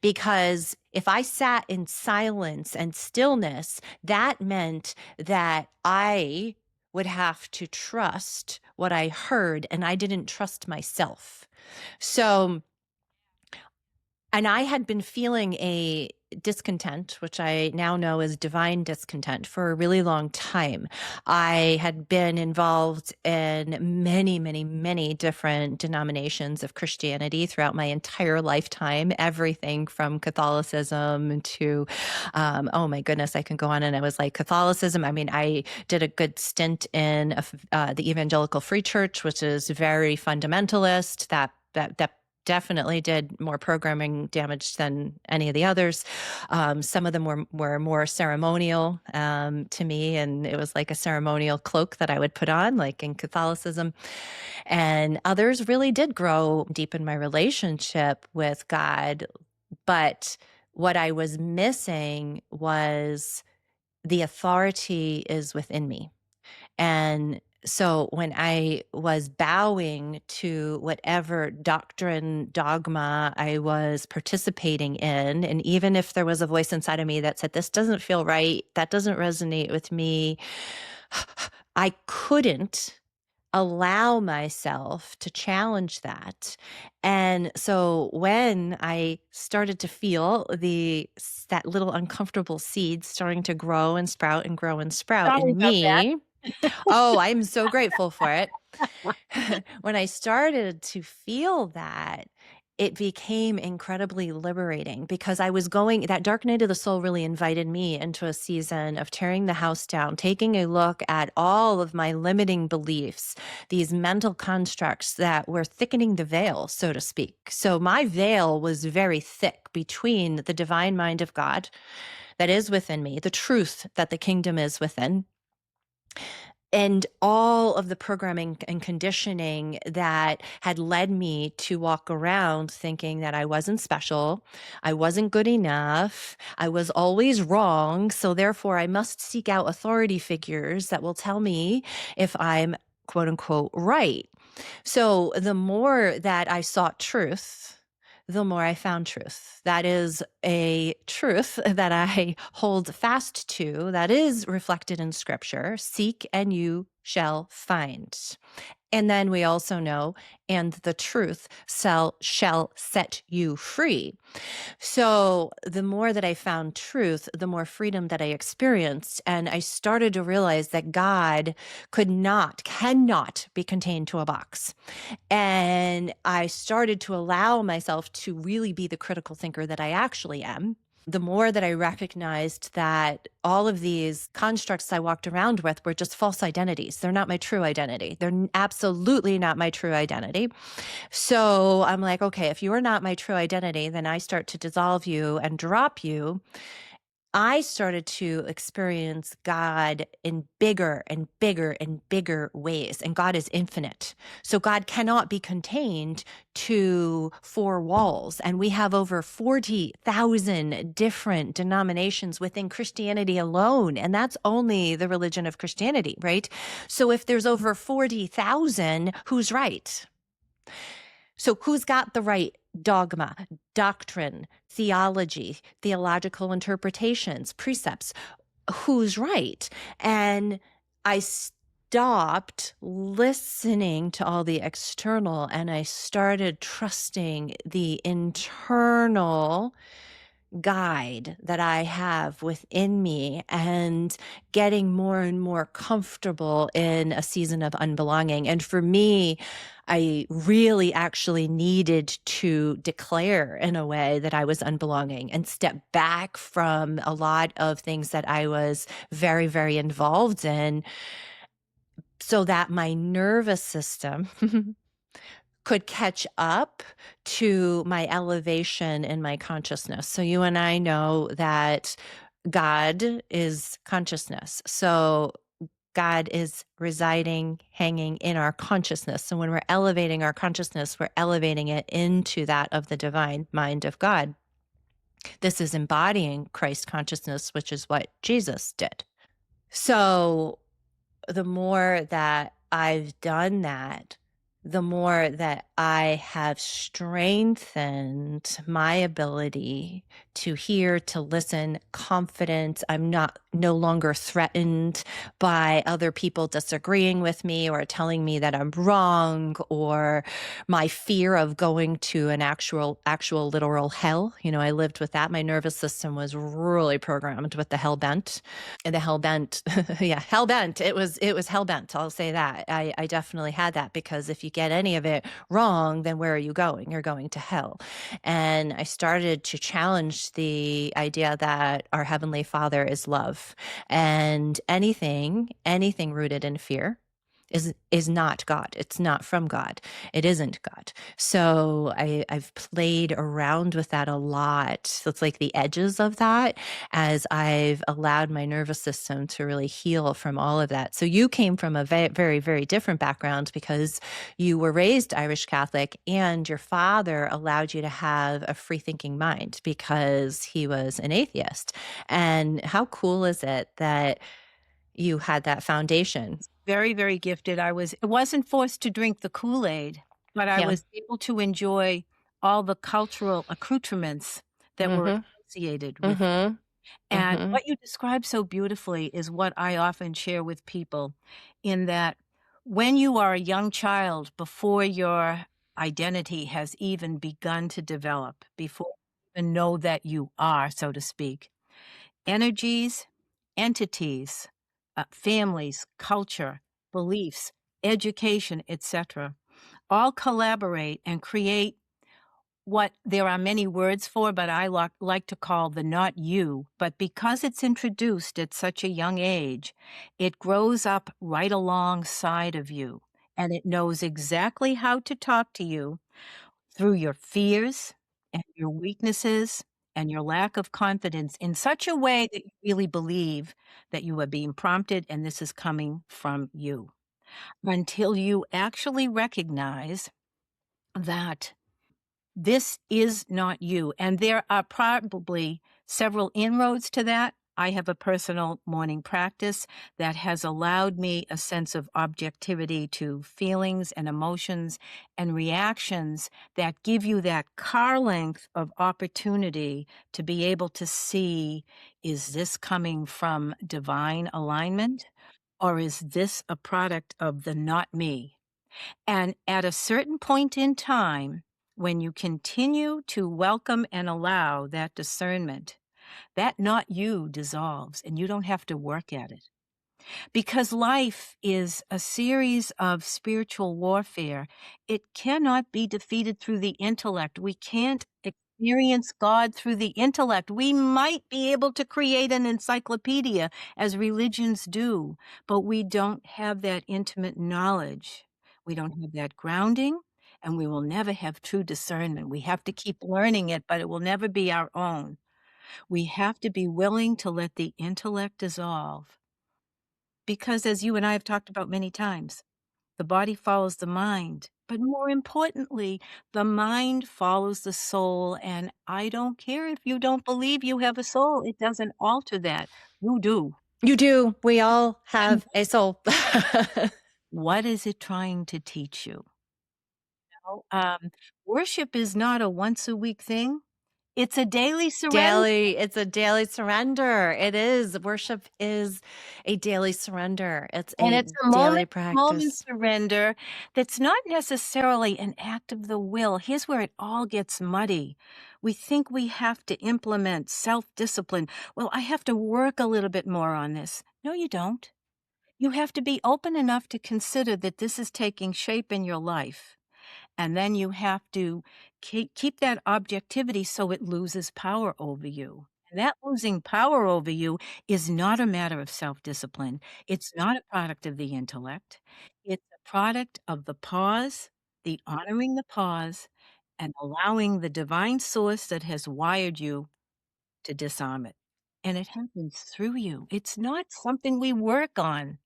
because if I sat in silence and stillness, that meant that I would have to trust what I heard, and I didn't trust myself. So, and I had been feeling a discontent, which I now know is divine discontent, for a really long time. I had been involved in many, many, many different denominations of Christianity throughout my entire lifetime, everything from Catholicism to, oh my goodness, I can go on. And I was like, Catholicism. I mean, I did a good stint in the Evangelical Free Church, which is very fundamentalist, that definitely did more programming damage than any of the others. Some of them were more ceremonial to me, and it was like a ceremonial cloak that I would put on, like in Catholicism. And others really did grow deep in my relationship with God. But what I was missing was the authority is within me. And so when I was bowing to whatever doctrine, dogma I was participating in, and even if there was a voice inside of me that said, this doesn't feel right, that doesn't resonate with me, I couldn't allow myself to challenge that. And so when I started to feel that little uncomfortable seed starting to grow and sprout and grow and sprout Sorry in about that. me, oh, I'm so grateful for it. When I started to feel that, it became incredibly liberating because that dark night of the soul really invited me into a season of tearing the house down, taking a look at all of my limiting beliefs, these mental constructs that were thickening the veil, so to speak. So my veil was very thick between the divine mind of God that is within me, the truth that the kingdom is within, and all of the programming and conditioning that had led me to walk around thinking that I wasn't special, I wasn't good enough, I was always wrong. So therefore, I must seek out authority figures that will tell me if I'm quote unquote right. So the more that I sought truth, the more I found truth. That is a truth that I hold fast to, that is reflected in scripture. Seek and you shall find. And then we also know, and the truth shall set you free. So the more that I found truth, the more freedom that I experienced. And I started to realize that God cannot be contained to a box. And I started to allow myself to really be the critical thinker that I actually am. The more that I recognized that all of these constructs I walked around with were just false identities. They're not my true identity. They're absolutely not my true identity. So I'm like, okay, if you are not my true identity, then I start to dissolve you and drop you. I started to experience God in bigger and bigger and bigger ways. And God is infinite. So God cannot be contained to four walls. And we have over 40,000 different denominations within Christianity alone. And that's only the religion of Christianity, right? So if there's over 40,000, who's right? So who's got the right dogma, doctrine, theology, theological interpretations, precepts? Who's right? And I stopped listening to all the external and I started trusting the internal guide that I have within me and getting more and more comfortable in a season of unbelonging. And for me, I really actually needed to declare in a way that I was unbelonging and step back from a lot of things that I was very, very involved in so that my nervous system could catch up to my elevation in my consciousness. So you and I know that God is consciousness. So God is residing, hanging in our consciousness. So when we're elevating our consciousness, we're elevating it into that of the divine mind of God. This is embodying Christ consciousness, which is what Jesus did. So the more that I've done that, the more that I have strengthened my ability to hear, to listen, confident. I'm no longer threatened by other people disagreeing with me or telling me that I'm wrong, or my fear of going to an actual literal hell. You know, I lived with that. My nervous system was really programmed with the hell bent. And the hell bent, yeah, hell bent. It was hell bent. I'll say that. I definitely had that, because if you get any of it wrong, then where are you going? You're going to hell. And I started to challenge the idea that our Heavenly Father is love, and anything rooted in fear is not God. It's not from God. It isn't God. So I've played around with that a lot. So it's like the edges of that, as I've allowed my nervous system to really heal from all of that. So you came from a very, very, very different background, because you were raised Irish Catholic and your father allowed you to have a free thinking mind because he was an atheist. And how cool is it that you had that foundation? Very, very gifted. I wasn't forced to drink the Kool-Aid, but I Yeah. was able to enjoy all the cultural accoutrements that were Mm-hmm. associated with it. Mm-hmm. And Mm-hmm. what you describe so beautifully is what I often share with people, in that when you are a young child, before your identity has even begun to develop, before you even know that you are, so to speak, energies, entities, families, culture, beliefs, education, etc., all collaborate and create what there are many words for, but I like to call the not you. But because it's introduced at such a young age, it grows up right alongside of you, and it knows exactly how to talk to you through your fears and your weaknesses and your lack of confidence, in such a way that you really believe that you are being prompted and this is coming from you, until you actually recognize that this is not you. And there are probably several inroads to that. I have a personal morning practice that has allowed me a sense of objectivity to feelings and emotions and reactions that give you that car length of opportunity to be able to see, is this coming from divine alignment or is this a product of the not me? And at a certain point in time, when you continue to welcome and allow that discernment, that not you dissolves and you don't have to work at it. Because life is a series of spiritual warfare. It cannot be defeated through the intellect. We can't experience God through the intellect. We might be able to create an encyclopedia as religions do, but we don't have that intimate knowledge. We don't have that grounding, and we will never have true discernment. We have to keep learning it, but it will never be our own. We have to be willing to let the intellect dissolve because, as you and I have talked about many times, the body follows the mind. But more importantly, the mind follows the soul. And I don't care if you don't believe you have a soul, it doesn't alter that. You do. You do. We all And have a soul. what is it trying to teach you? Worship is not a once a week thing, it's a daily surrender. It's a daily surrender. It is. Worship is a daily surrender. It's And a it's a daily moment practice. surrender that's not necessarily an act of the will. Here's where it all gets muddy. We think we have to implement self-discipline. Well, I have to work a little bit more on this. No, you don't. You have to be open enough to consider that this is taking shape in your life. And then you have to keep that objectivity so it loses power over you. And that losing power over you is not a matter of self-discipline. It's not a product of the intellect. It's a product of the pause, the honoring the pause, and allowing the divine source that has wired you to disarm it. And it happens through you. It's not something we work on.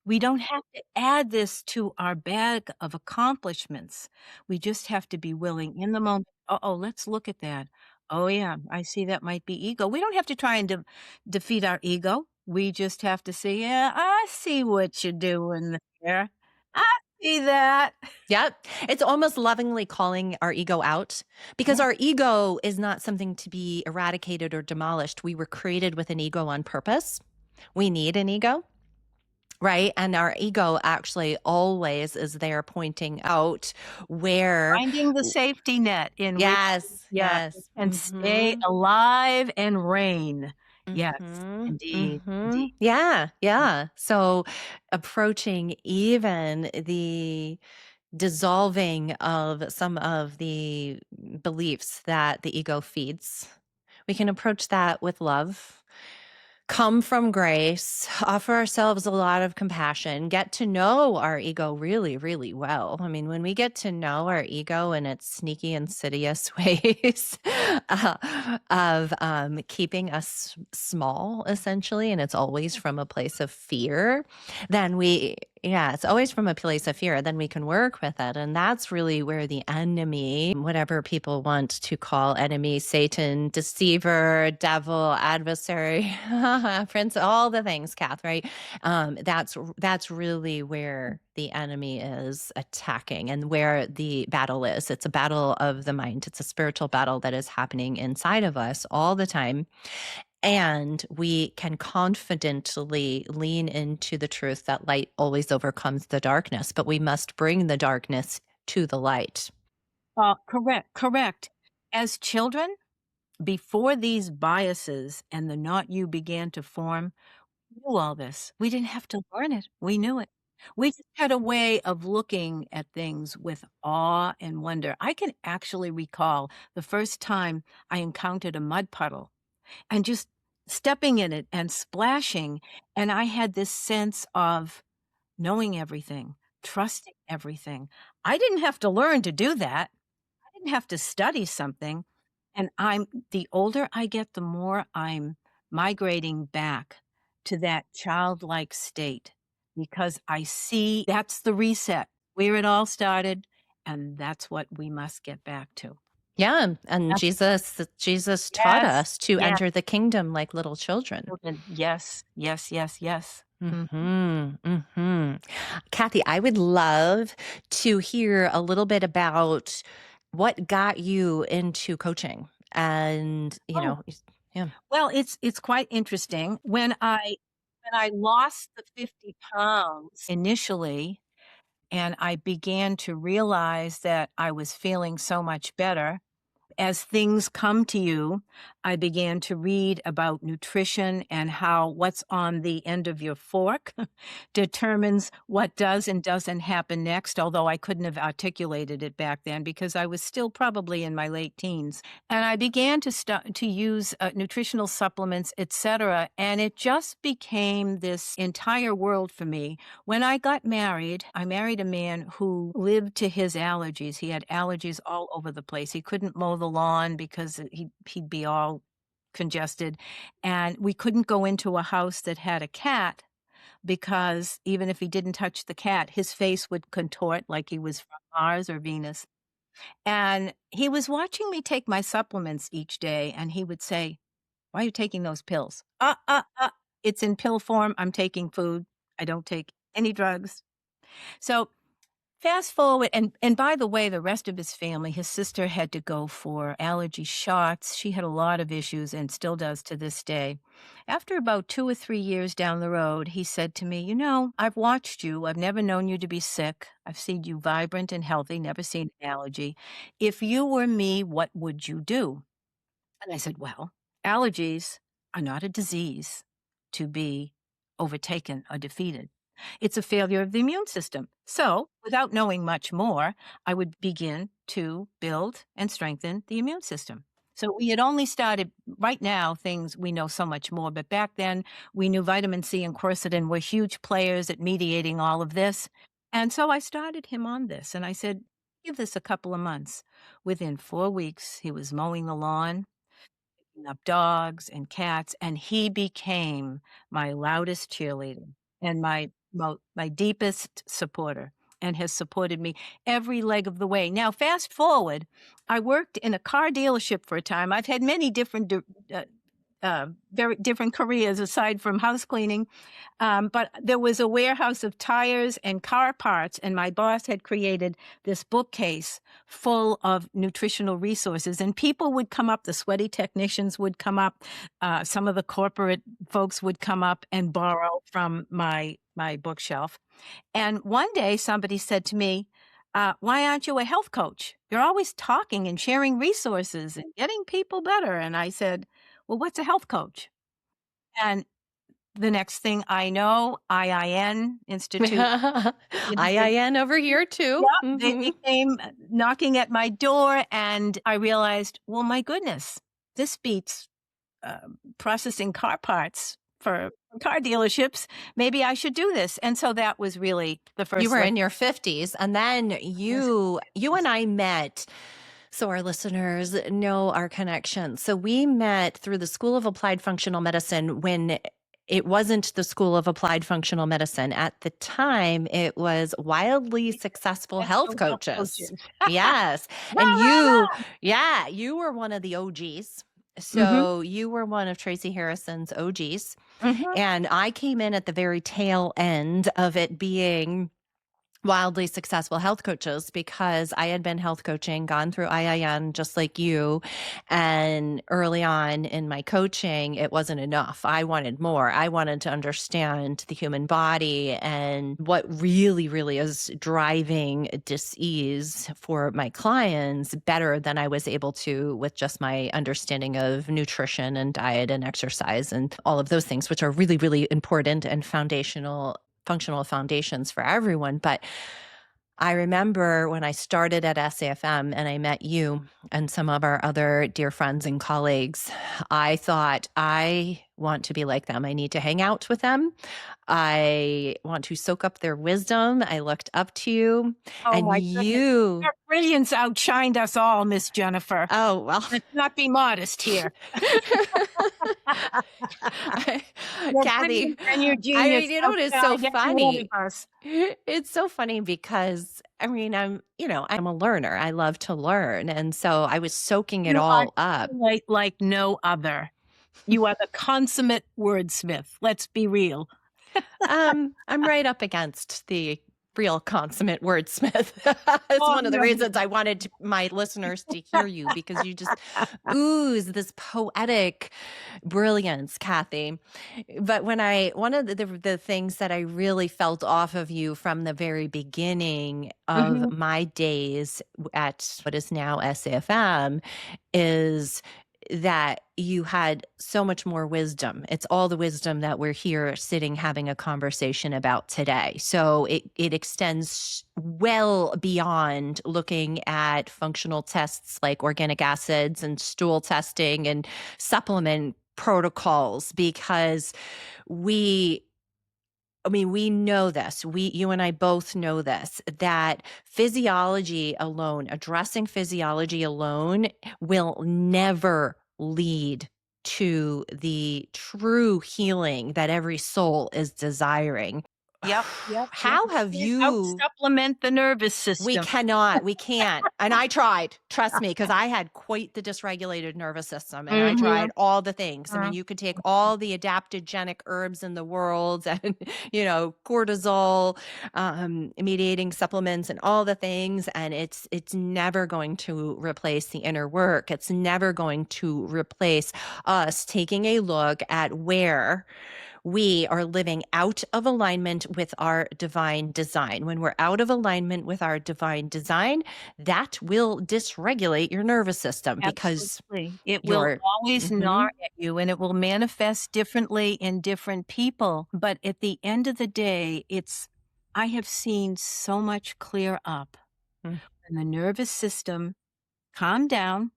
We don't have to add this to our bag of accomplishments. We just have to be willing in the moment. Uh-oh, let's look at that. Oh, yeah, I see that might be ego. We don't have to try and defeat our ego. We just have to say, yeah, I see what you're doing there. I see that. Yep. It's almost lovingly calling our ego out because Yeah, our ego is not something to be eradicated or demolished. We were created with an ego on purpose. We need an ego. Right. And our ego actually always is there pointing out where, finding the safety net in which, yes, yeah, it yes. can stay alive and reign. Yes, indeed, indeed. Yeah, yeah. So approaching even the dissolving of some of the beliefs that the ego feeds, we can approach that with love, come from grace, offer ourselves a lot of compassion, get to know our ego really, really well. I mean, when we get to know our ego in its sneaky, insidious ways of keeping us small, essentially, and it's always from a place of fear, then it's always from a place of fear. Then we can work with it. And that's really where the enemy, whatever people want to call enemy, Satan, deceiver, devil, adversary, prince, all the things, Kath, right? That's really where the enemy is attacking and where the battle is. It's a battle of the mind. It's a spiritual battle that is happening inside of us all the time. And we can confidently lean into the truth that light always overcomes the darkness, but we must bring the darkness to the light. Correct, correct. As children, before these biases and the not you began to form, we knew all this. We didn't have to learn it. We knew it. We just had a way of looking at things with awe and wonder. I can actually recall the first time I encountered a mud puddle and just stepping in it and splashing. And I had this sense of knowing everything, trusting everything. I didn't have to learn to do that. I didn't have to study something. And the older I get, the more I'm migrating back to that childlike state because I see that's the reset where it all started. And that's what we must get back to. Yeah. And That's Jesus taught yes, us to yes, enter the kingdom like little children. children. Yes, yes, yes, yes. Mhm. Kathy, I would love to hear a little bit about what got you into coaching and, Oh, yeah. well, it's quite interesting. When I lost the 50 pounds initially, and I began to realize that I was feeling so much better, as things come to you, I began to read about nutrition and how what's on the end of your fork determines what does and doesn't happen next, although I couldn't have articulated it back then because I was still probably in my late teens. And I began to use nutritional supplements, etc., and it just became this entire world for me. When I got married, I married a man who lived to his allergies. He had allergies all over the place. He couldn't mow the lawn because he'd be all congested, and we couldn't go into a house that had a cat because even if he didn't touch the cat, his face would contort like he was from Mars or Venus. And he was watching me take my supplements each day, and he would say, "Why are you taking those pills?" It's in pill form. I'm taking food. I don't take any drugs." So fast forward, and by the way, the rest of his family, his sister had to go for allergy shots. She had a lot of issues and still does to this day. After about 2 or 3 years down the road, he said to me, I've watched you. I've never known you to be sick. I've seen you vibrant and healthy, never seen an allergy. If you were me, what would you do?" And I said, "Well, allergies are not a disease to be overtaken or defeated. It's a failure of the immune system." So, without knowing much more, I would begin to build and strengthen the immune system. So, we had only started, right now, things we know so much more, but back then we knew vitamin C and quercetin were huge players at mediating all of this. And so I started him on this and I said, "Give this a couple of months." Within 4 weeks, he was mowing the lawn, up dogs and cats, and he became my loudest cheerleader and my deepest supporter, and has supported me every leg of the way. Now, fast forward, I worked in a car dealership for a time. I've had many different very different careers aside from house cleaning. But there was a warehouse of tires and car parts, and my boss had created this bookcase full of nutritional resources. And people would come up, the sweaty technicians would come up, some of the corporate folks would come up and borrow from my bookshelf. And one day somebody said to me, "Why aren't you a health coach? You're always talking and sharing resources and getting people better." And I said, "Well, what's a health coach?" And the next thing I know, IIN Institute. IIN over here too. Yeah, they came knocking at my door, and I realized, well, my goodness, this beats processing car parts for car dealerships. Maybe I should do this. And so that was really the first. You were in your 50s, and then Yes. you and I met. So our listeners know our connection. So we met through the School of Applied Functional Medicine when it wasn't the School of Applied Functional Medicine. At the time, it was Wildly Successful Health Coaches. Yes. And you were one of the OGs. So you were one of Tracy Harrison's OGs. And I came in at the very tail end of it being Wildly Successful Health Coaches because I had been health coaching, gone through IIN just like you. And early on in my coaching, it wasn't enough. I wanted more. I wanted to understand the human body and what really, really is driving dis-ease for my clients better than I was able to with just my understanding of nutrition and diet and exercise and all of those things, which are really, really important and functional foundations for everyone. But I remember when I started at SAFM and I met you and some of our other dear friends and colleagues, I thought, I want to be like them. I need to hang out with them. I want to soak up their wisdom. I looked up to you. Oh, and my goodness. Your brilliance outshined us all, Miss Jennifer. Oh, well. Let's not be modest here. You're Kathy, brilliant and you're I genius. mean, you know what is so I get you all funny? of us. It's so funny because I mean, I'm a learner. I love to learn. And so I was soaking it You are all up. like no other. You are the consummate wordsmith. Let's be real. I'm right up against the real consummate wordsmith. It's Oh, one of the you're reasons I wanted my listeners to hear you because you just ooze this poetic brilliance, Kathy. But one of the things that I really felt off of you from the very beginning of Mhm. my days at what is now SAFM is that you had so much more wisdom. It's all the wisdom that we're here sitting having a conversation about today. So it extends well beyond looking at functional tests like organic acids and stool testing and supplement protocols because we we know this. You and I both know this, that physiology alone, addressing physiology alone will never lead to the true healing that every soul is desiring. Yep. How have Can't out you supplement the nervous we system. cannot. We can't. And I tried, trust me, because I had quite the dysregulated nervous system and I Mhm. tried all the things. I mean, Mhm. you could take all the adaptogenic herbs in the world and, cortisol, mediating supplements and all the things. And it's never going to replace the inner work. It's never going to replace us taking a look at where we are living out of alignment with our divine design. When we're out of alignment with our divine design, that will dysregulate your nervous system because Absolutely. It will you're always mhm, gnaw at you and it will manifest differently in different people. But at the end of the day, I have seen so much clear up mm, when the nervous system calmed down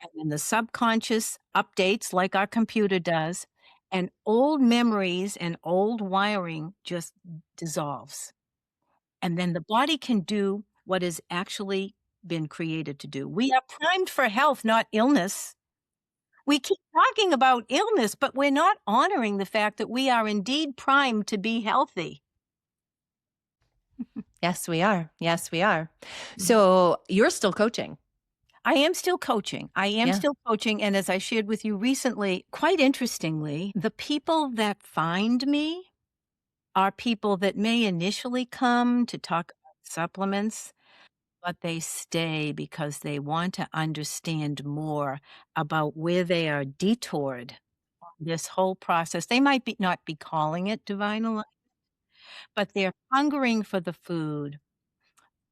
and then the subconscious updates like our computer does, and old memories and old wiring just dissolves. And then the body can do what has actually been created to do. We are primed for health, not illness. We keep talking about illness, but we're not honoring the fact that we are indeed primed to be healthy. yes, we are. Yes, we are. Mhm. So you're still coaching. I am still coaching. I am Yeah. still coaching. And as I shared with you recently, quite interestingly, the people that find me are people that may initially come to talk about supplements, but they stay because they want to understand more about where they are detoured on this whole process. They might be not be calling it divine alignment, but they're hungering for the food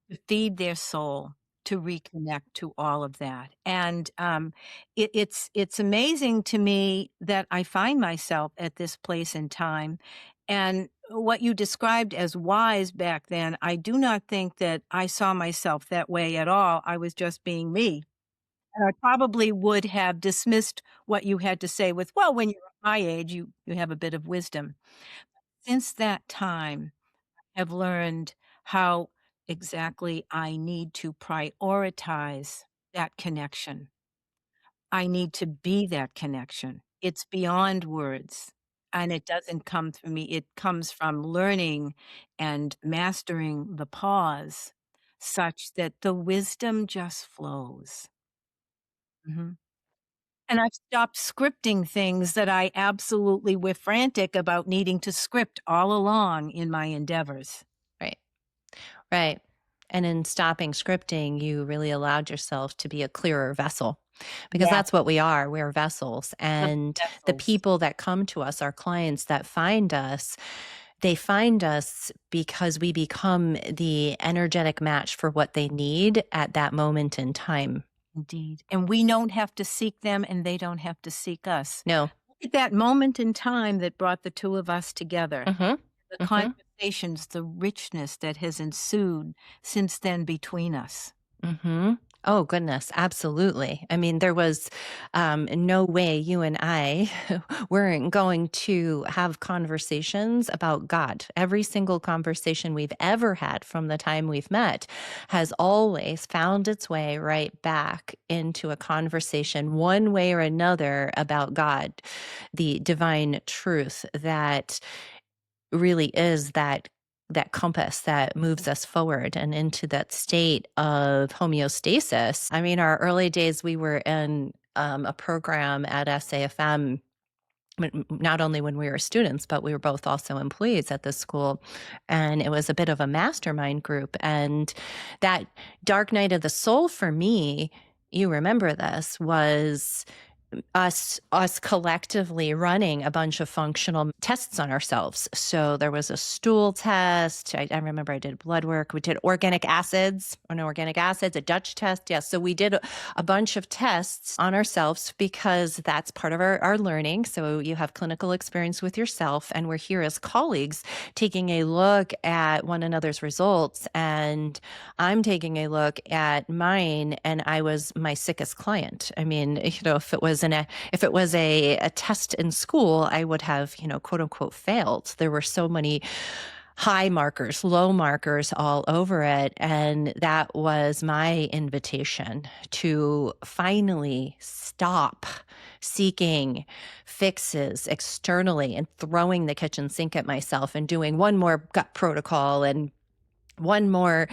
to feed their soul, to reconnect to all of that. And it's amazing to me that I find myself at this place in time. And what you described as wise back then, I do not think that I saw myself that way at all. I was just being me. And I probably would have dismissed what you had to say with, well, when you're my age, you have a bit of wisdom. Since that time, have learned how exactly I need to prioritize that connection. I need to be that connection. It's beyond words. And it doesn't come through me. It comes from learning and mastering the pause such that the wisdom just flows. Mhm. And I've stopped scripting things that I absolutely were frantic about needing to script all along in my endeavors. Right. Right. And in stopping scripting, you really allowed yourself to be a clearer vessel because Yeah, that's what we are. We're vessels. living And the vessels. people that come to us, our clients that find us, they find us because we become the energetic match for what they need at that moment in time. Indeed. And we don't have to seek them and they don't have to seek us. No. Look at that moment in time that brought the two of us together. Mm-hmm. The Mm-hmm. conversations, the richness that has ensued since then between us. Mm-hmm. Oh, goodness, absolutely. I mean, there was no way you and I weren't going to have conversations about God. Every single conversation we've ever had from the time we've met has always found its way right back into a conversation, one way or another, about God, the divine truth that really is that compass that moves us forward and into that state of homeostasis. I mean, our early days, we were in a program at SAFM, not only when we were students, but we were both also employees at this school. And it was a bit of a mastermind group. And that dark night of the soul for me, you remember this, was us collectively running a bunch of functional tests on ourselves. So there was a stool test. I remember I did blood work. We did organic acids, a Dutch test. Yes. So we did a bunch of tests on ourselves because that's part of our learning. So you have clinical experience with yourself, and we're here as colleagues taking a look at one another's results. And I'm taking a look at mine, and I was my sickest client. I mean, if it was a test in school, I would have, quote unquote, failed. There were so many high markers, low markers all over it. And that was my invitation to finally stop seeking fixes externally and throwing the kitchen sink at myself and doing one more gut protocol and one more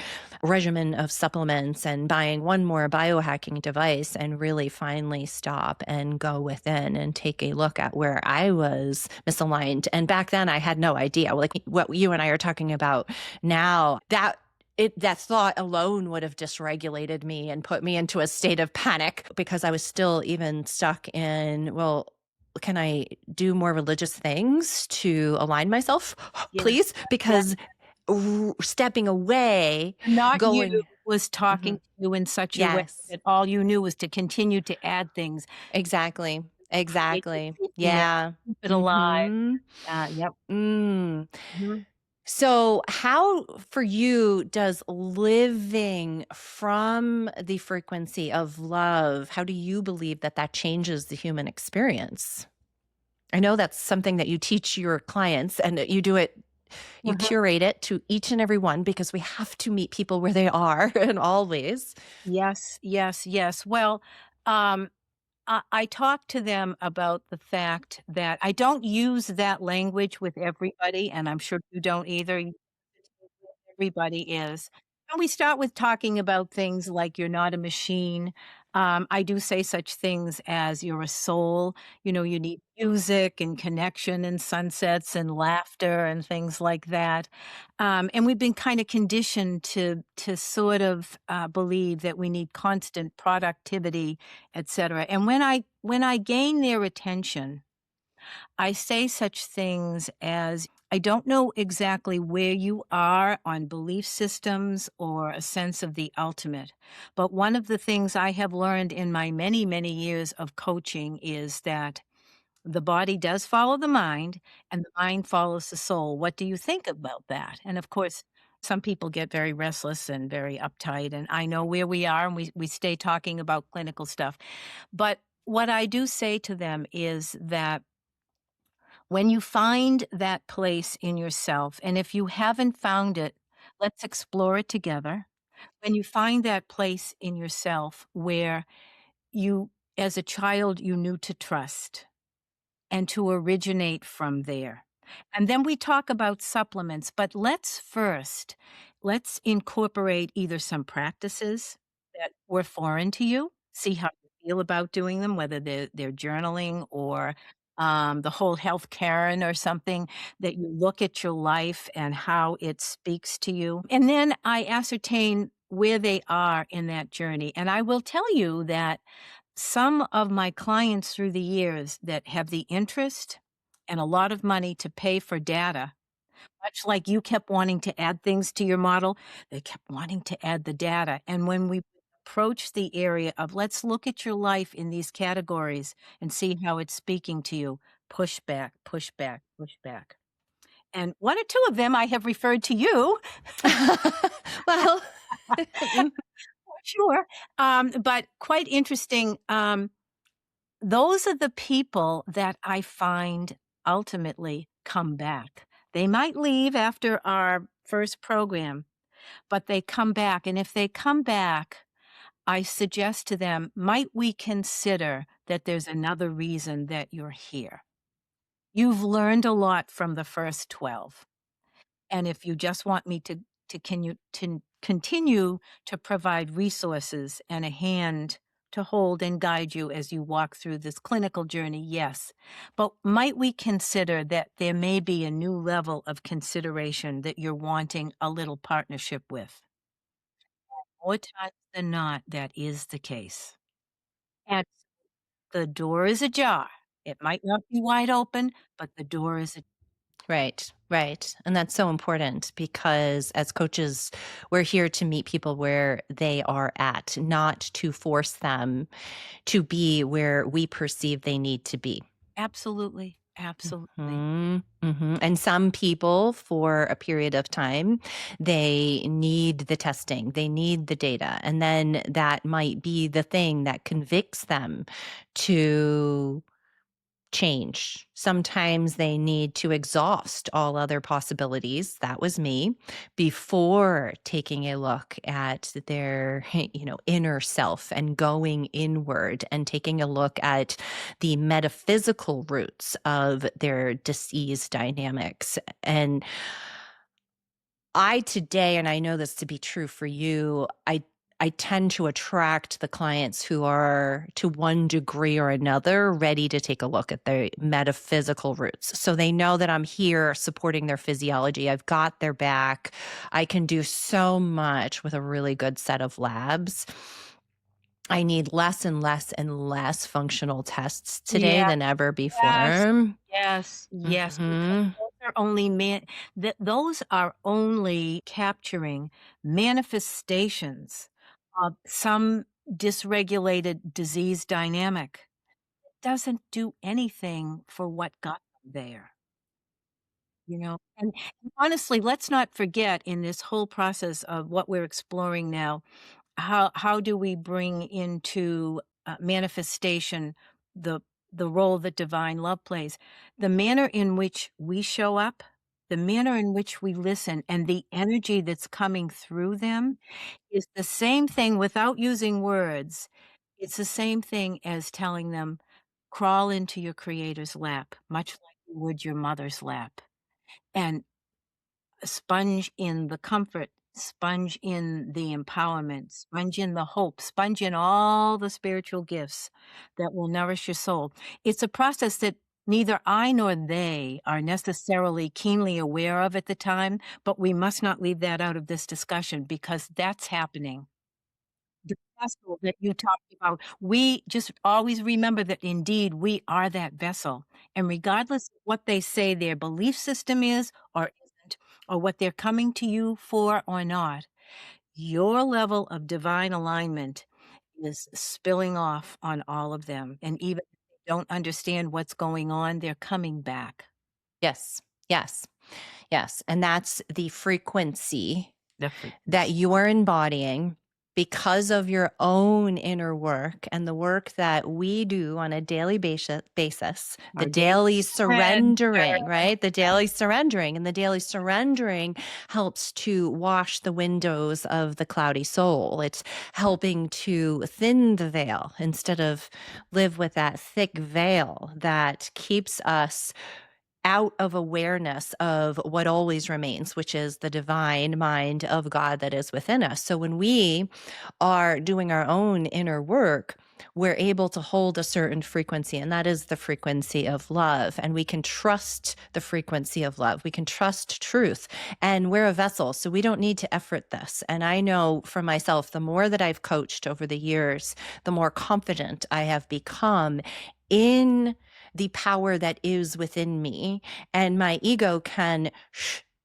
regimen of supplements and buying one more biohacking device, and really finally stop and go within and take a look at where I was misaligned. And back then I had no idea, like what you and I are talking about now, that thought alone would have dysregulated me and put me into a state of panic, because I was still even stuck in, well, can I do more religious things to align myself, Yeah. please? Because stepping away, Not you going, was mhm, talking to you in such a way yes, that all you knew was to continue to add things, exactly, create the exactly, safety net, yeah, keep it alive. mhm, Yep. mm. Mhm. So how for you does living from the frequency of love, how do you believe that that changes the human experience? I know that's something that you teach your clients, and that you Mhm. curate it to each and every one, because we have to meet people where they are and always. Yes, yes, yes. Well, um, I talk to them about the fact that I don't use that language with everybody, and I'm sure you don't either. Everybody is. And we start with talking about things like you're not a machine. I do say such things as you're a soul. You need music and connection and sunsets and laughter and things like that. And we've been kind of conditioned to sort of believe that we need constant productivity, etc. And when I gain their attention, I say such things as, I don't know exactly where you are on belief systems or a sense of the ultimate, but one of the things I have learned in my many, many years of coaching is that the body does follow the mind and the mind follows the soul. What do you think about that? And of course, some people get very restless and very uptight, and I know where we are, and we stay talking about clinical stuff. But what I do say to them is that when you find that place in yourself, and if you haven't found it, let's explore it together. When you find that place in yourself where you, as a child, you knew to trust and to originate from there. And then we talk about supplements, but let's incorporate either some practices that were foreign to you, see how you feel about doing them, whether they're journaling or the whole health Karen or something, that you look at your life and how it speaks to you. And then I ascertain where they are in that journey. And I will tell you that some of my clients through the years that have the interest and a lot of money to pay for data, much like you kept wanting to add things to your model, they kept wanting to add the data. And when we approach the area of let's look at your life in these categories and see how it's speaking to you, push back, push back, push back. And one or two of them I have referred to you. Well, Sure. But quite interesting. Those are the people that I find ultimately come back. They might leave after our first program, but they come back. And if they come back, I suggest to them, might we consider that there's another reason that you're here? You've learned a lot from the first 12. And if you just want me to continue to provide resources and a hand to hold and guide you as you walk through this clinical journey, yes. But might we consider that there may be a new level of consideration that you're wanting a little partnership with? More times than not, that is the case. And the door is ajar. It might not be wide open, but the door is Right, right. And that's so important because as coaches, we're here to meet people where they are at, not to force them to be where we perceive they need to be. absolutely, absolutely. And some people, for a period of time, they need the testing, they need the data. And then that might be the thing that convicts them to change. Sometimes they need to exhaust all other possibilities. That was me before taking a look at their, inner self and going inward and taking a look at the metaphysical roots of their disease dynamics. And I today, and I know this to be true for you, I tend to attract the clients who are, to one degree or another, ready to take a look at their metaphysical roots. So they know that I'm here supporting their physiology. I've got their back. I can do so much with a really good set of labs. I need less and less and less functional tests today Yeah, than ever yes, before. yes, yes, because hmm those are only capturing manifestations of some dysregulated disease dynamic. Doesn't do anything for what got them there, you know? And honestly, let's not forget in this whole process of what we're exploring now, how do we bring into manifestation the the role that divine love plays, the manner in which we show up, the manner in which we listen, and the energy that's coming through them is the same thing without using words. It's the same thing as telling them, crawl into your creator's lap, much like you would your mother's lap, and sponge in the comfort, sponge in the empowerment, sponge in the hope, sponge in all the spiritual gifts that will nourish your soul. It's a process that neither I nor they are necessarily keenly aware of at the time, but we must not leave that out of this discussion because that's happening. The vessel that you talked about, we just always remember that indeed we are that vessel. And regardless of what they say their belief system is or isn't, or what they're coming to you for or not, your level of divine alignment is spilling off on all of them. And even if they don't understand what's going on, they're coming back. Yes, yes, yes. And that's the frequency The that frequency. you are embodying because of your own inner work and the work that we do on a daily basis, the Our daily daily surrender. surrendering, right? The daily surrendering. And the daily surrendering helps to wash the windows of the cloudy soul. It's helping to thin the veil instead of live with that thick veil that keeps us out of awareness of what always remains, which is the divine mind of God that is within us. So when we are doing our own inner work, we're able to hold a certain frequency, and that is the frequency of love. And we can trust the frequency of love. We can trust truth. And we're a vessel, so we don't need to effort this. And I know for myself, the more that I've coached over the years, the more confident I have become in the power that is within me, and my ego can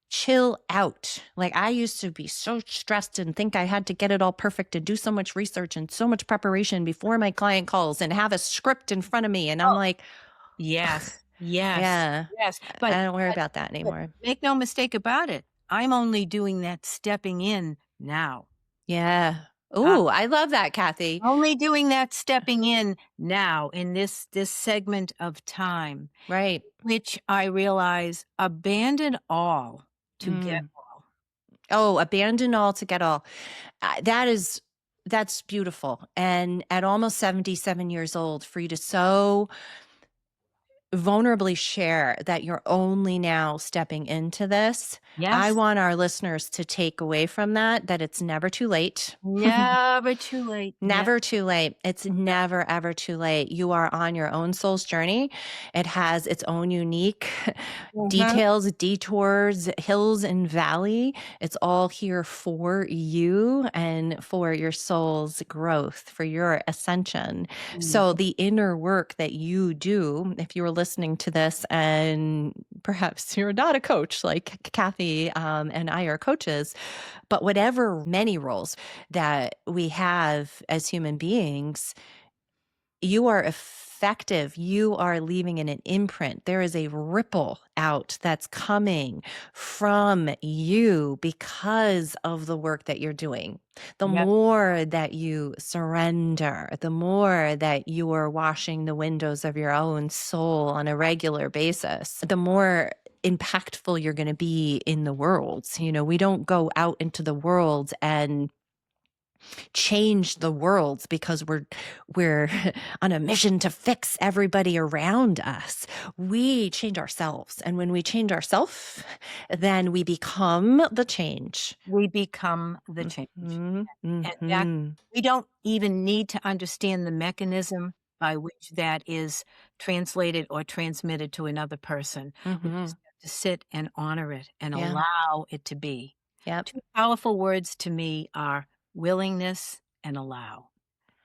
chill out. Like I used to be so stressed and think I had to get it all perfect and do so much research and so much preparation before my client calls and have a script in front of me. And I'm Oh, like, yes, yes, yeah, yes. I don't worry But about that but anymore. make no mistake about it, I'm only doing that stepping in now. Yeah. Ooh, I love that, Kathy. Only doing that, stepping in now in this segment of time, Right. which I realize abandon all to get Mm. all. Oh, abandon all to get all. That's beautiful. And at almost 77 years old, for you to so vulnerably share that you're only now stepping into this, I Yes, want our listeners to take away from that it's never too late. never too late. Never too late. It's Yeah. never, ever too late. You are on your own soul's journey. It has its own unique Uh-huh. details, detours, hills, and valley. It's all here for you and for your soul's growth, for your ascension. So, Mhm. the inner work that you do, if you were listening to this and perhaps you're not a coach like Kathy and I are coaches, but whatever many roles that we have as human beings, you are effective. You are leaving an imprint. There is a ripple out that's coming from you because of the work that you're doing. The Yep. more that you surrender, the more that you are washing the windows of your own soul on a regular basis, the more impactful you're going to be in the world. You know, we don't go out into the world and change the world because we're on a mission to fix everybody around us. We change ourselves, and when we change ourselves, then we become the change. We become the change. Mhm, And that mhm, we don't even need to understand the mechanism by which that is translated or transmitted to another person. We mhm. just have to sit and honor it and Yeah, allow it to be. yep. 2 powerful words to me are willingness and allow.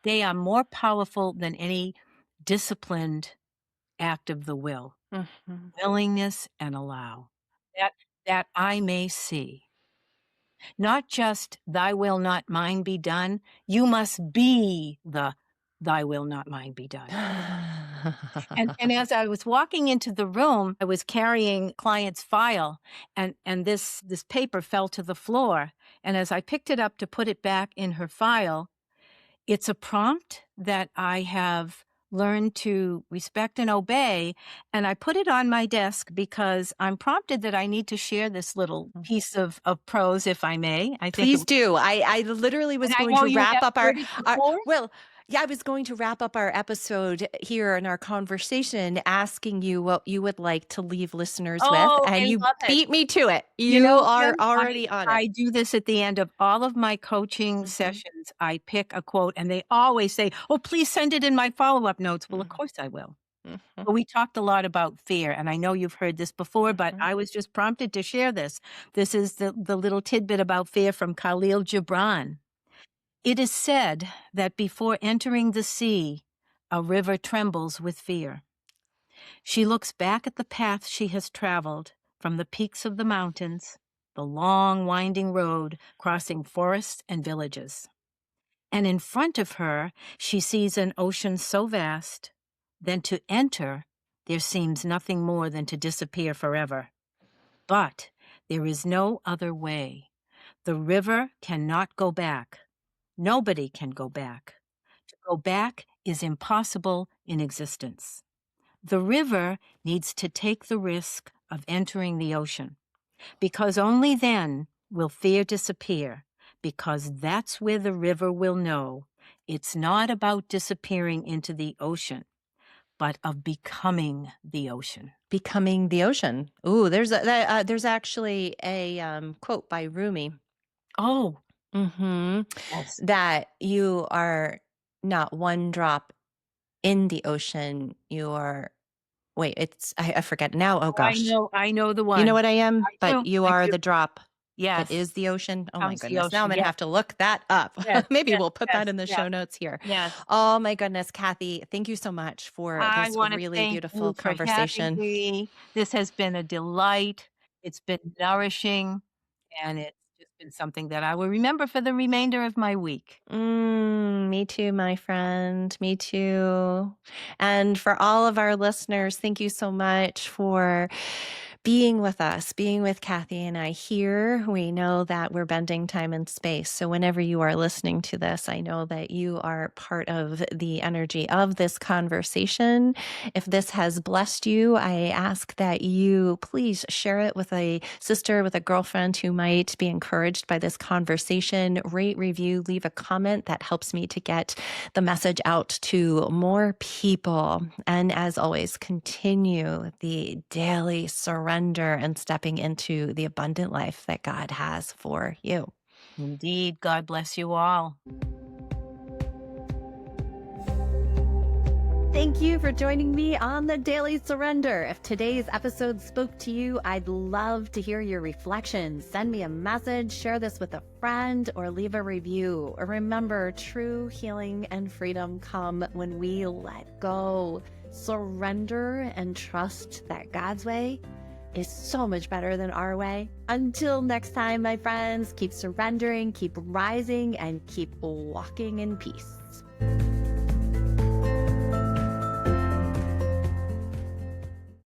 They are more powerful than any disciplined act of the will. Mhm. Willingness and allow. That that I may see. Not just "Thy will, not mine be done." You must be the "Thy will, not mine be done." And as I was walking into the room, I was carrying client's file, and this paper fell to the floor, and as I picked it up to put it back in her file, it's a prompt that I have learned to respect and obey, and I put it on my desk because I'm prompted that I need to share this little piece of prose, if I may. I think it Please do. I literally and was I going know to you wrap have up heard it our before. well, yeah, I was going to wrap up our episode here in our conversation asking you what you would like to leave listeners with, Oh, and I you love it. beat me to it. You You know, are Jen, already on it. I do this at the end of all of my coaching Mhm, sessions. I pick a quote, and they always say, "Oh, please send it in my follow-up notes." Well, of mhm, course I will. mhm, But we talked a lot about fear, and I know you've heard this before, but mhm. I was just prompted to share this. This is the little tidbit about fear from Khalil Gibran. It is said that before entering the sea, a river trembles with fear. She looks back at the path she has traveled from the peaks of the mountains, the long winding road crossing forests and villages. And in front of her, she sees an ocean so vast, then to enter, there seems nothing more than to disappear forever. But there is no other way. The river cannot go back. Nobody can go back. To go back is impossible in existence. The river needs to take the risk of entering the ocean, because only then will fear disappear, because that's where the river will know it's not about disappearing into the ocean, but of becoming the ocean. Becoming the ocean. Ooh, there's actually a quote by Rumi. Oh, Mhm. yes. That you are not one drop in the ocean. You are wait, I forget now. Oh Oh, gosh. I know the You know one. what I am? I But do, you I are do. the drop that Yes, is the ocean. Oh my comes the goodness. Now I'm ocean. going to Yes, have to look that up. yes, Maybe yes, we'll put that yes, in the yes, show notes here. yes. Oh my goodness, Kathy, thank you so much for I this wanna really thank beautiful you for having conversation. me. This has been a delight. It's been nourishing, and it's just been something that I will remember for the remainder of my week. Me too, my friend. Me too. And for all of our listeners, thank you so much for being with us, being with Kathy and I here. We know that we're bending time and space. So whenever you are listening to this, I know that you are part of the energy of this conversation. If this has blessed you, I ask that you please share it with a sister, with a girlfriend who might be encouraged by this conversation. Rate, review, leave a comment. That helps me to get the message out to more people. And as always, continue the daily surrender and stepping into the abundant life that God has for you. Indeed. God bless you all. Thank you for joining me on the Daily Surrender. If today's episode spoke to you, I'd love to hear your reflections. Send me a message, share this with a friend, or leave a review. Or remember, true healing and freedom come when we let go, surrender, and trust that God's way is so much better than our way. Until next time, my friends, keep surrendering, keep rising, and keep walking in peace.